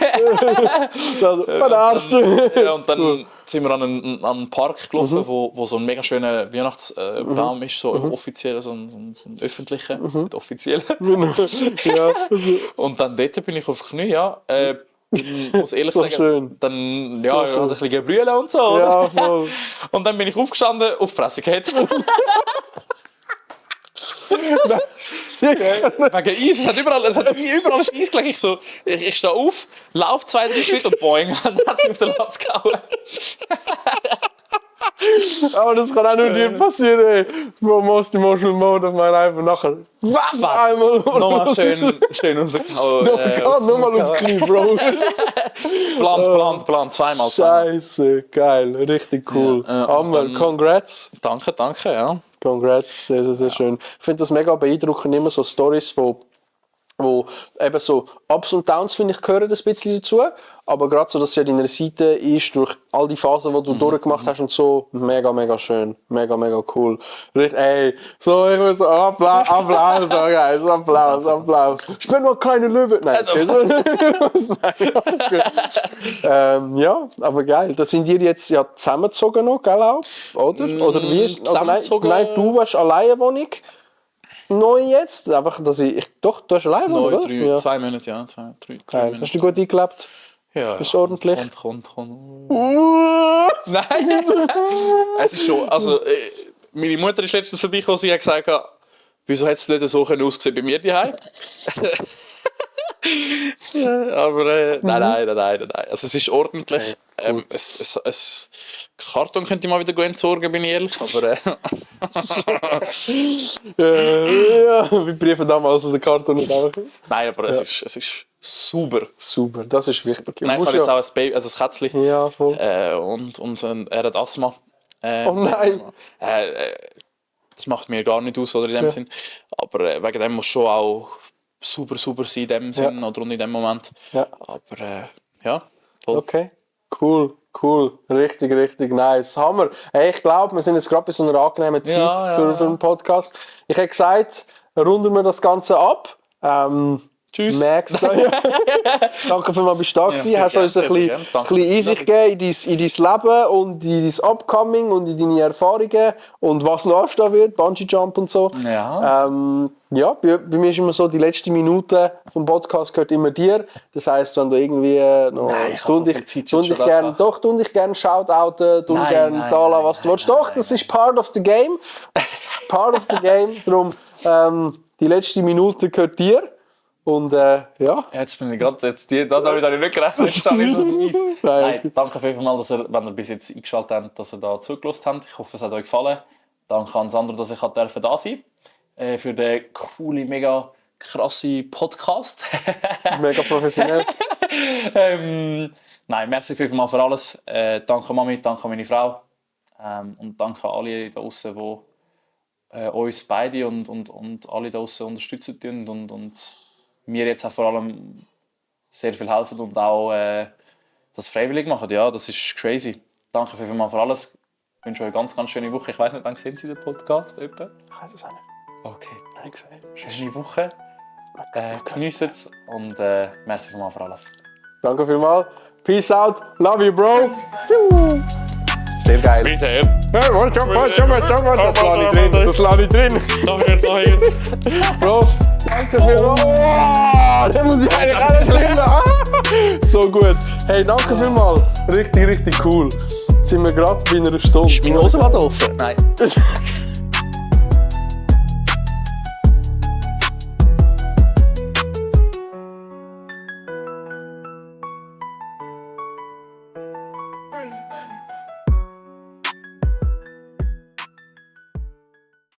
Verarscht. Und dann sind wir an einen Park gelaufen, wo so ein mega schöner Weihnachtsbaum ist, so offiziell, so ein öffentlicher, nicht offiziell. Ja. Und dann dort bin ich auf die Knie, muss ehrlich sagen, schön. Dann ich hatte ein bisschen gebrüllt und so. Oder? Ja, voll. Und dann bin ich aufgestanden, auf die Fresse gehabt. Wegen Eis, es hat überall Eis gelegt. Ich stehe auf, laufe 2-3 Schritte und boing, hat es mich auf den Latz gehauen. Aber das kann auch nur dir passieren, ey. Most Emotional Mode auf meinen einfach nachher. Was? Einmal. Nochmal schön rausgehauen. Nochmal auf die Knie, Bro. Plant, zweimal. Scheiße, geil, richtig cool. Hammer, congrats. Danke, ja. Congrats, sehr, sehr, sehr schön. Ich finde das mega beeindruckend, immer so Storys, wo eben so Ups und Downs, finde ich, gehören ein bisschen dazu. Aber gerade so, dass sie an deiner Seite ist, durch all die Phasen, die du durchgemacht hast und so, mega, mega schön. Mega, mega cool. Richtig, ey, so, ich muss so Applaus, guys, Applaus. Spiel mal keine Löwe. Nein, ja, aber geil. Da sind ihr jetzt ja zusammengezogen noch, gell auch? Oder wie ist nein, du hast eine Wohnung. Neu jetzt? Einfach, dass doch, du hast alleine, oder? Neu, 2 Monate, ja. 3 Monate. Hast du gut eingelebt? Ja. Ist ordentlich? Kommt. Nein! Es ist schon, also, meine Mutter ist letztens vorbeigekommen, sie hat gesagt, wieso hätte es nicht so aussehen bei mir daheim? Aber nein. Also es ist ordentlich. Karton könnte ich mal wieder entsorgen, bin ich ehrlich. Aber wie Briefe damals aus der Karton nicht auch. Nein, aber es ist super. Super, das ist wichtig. Nein, ich habe jetzt auch ein Baby, also ein Kätzchen. Ja, voll. Und er hat Asthma. Oh nein! Das macht mir gar nicht aus, oder in dem Sinn. Aber wegen dem muss schon auch super sein in dem Sinn oder in dem Moment. Ja. Aber voll. Okay, cool. Richtig nice. Hammer. Hey, ich glaube, wir sind jetzt gerade bei so einer angenehmen Zeit für einen Podcast. Ich hätte gesagt, runden wir das Ganze ab. Tschüss. Max, danke vielmals, bist du da gewesen. Hast uns ein bisschen Einsicht gegeben in dein Leben und in dein Upcoming und in deine Erfahrungen und was noch anstehen wird, Bungee Jump und so. Ja. Bei mir ist immer so, die letzte Minute vom Podcast gehört immer dir. Das heisst, wenn du irgendwie noch dich gerne shoutouten, gerne da lassen, was du willst. Doch, das ist part of the game. Darum, die letzte Minute gehört dir. Und Jetzt bin ich gerade, das habe ich nicht gerechnet. Jetzt stehe ich so mies. Nein, danke vielmals, dass ihr, wenn ihr bis jetzt eingeschaltet habt, dass ihr da zugelassen habt. Ich hoffe, es hat euch gefallen. Danke an Sandro, dass ich da sein durfte. Für den coolen, mega krasse Podcast. Mega professionell. Nein, merci vielmals für alles. Danke Mami, danke meine Frau. Und danke an alle da draußen, die uns beide und alle da draußen unterstützen und mir jetzt auch vor allem sehr viel helfen und auch das freiwillig machen. Ja, das ist crazy. Danke vielmals für alles. Ich wünsche euch eine ganz, ganz schöne Woche. Ich weiss nicht, wann sehen Sie den Podcast? Ich weiß es auch nicht. Okay. Schöne Woche. Genießt es und merci vielmals für alles. Danke vielmals. Peace out. Love you, Bro. sehr geil. Bitte. Hey, das lasse ich drin, das lasse ich drin. Danke. Bro, danke vielmals. Oh, den muss ich eigentlich auch nicht drin. So gut. Hey, danke vielmals. Richtig, richtig cool. Jetzt sind wir gerade bei einer Stunde. Ist meine Hose offen? Nein.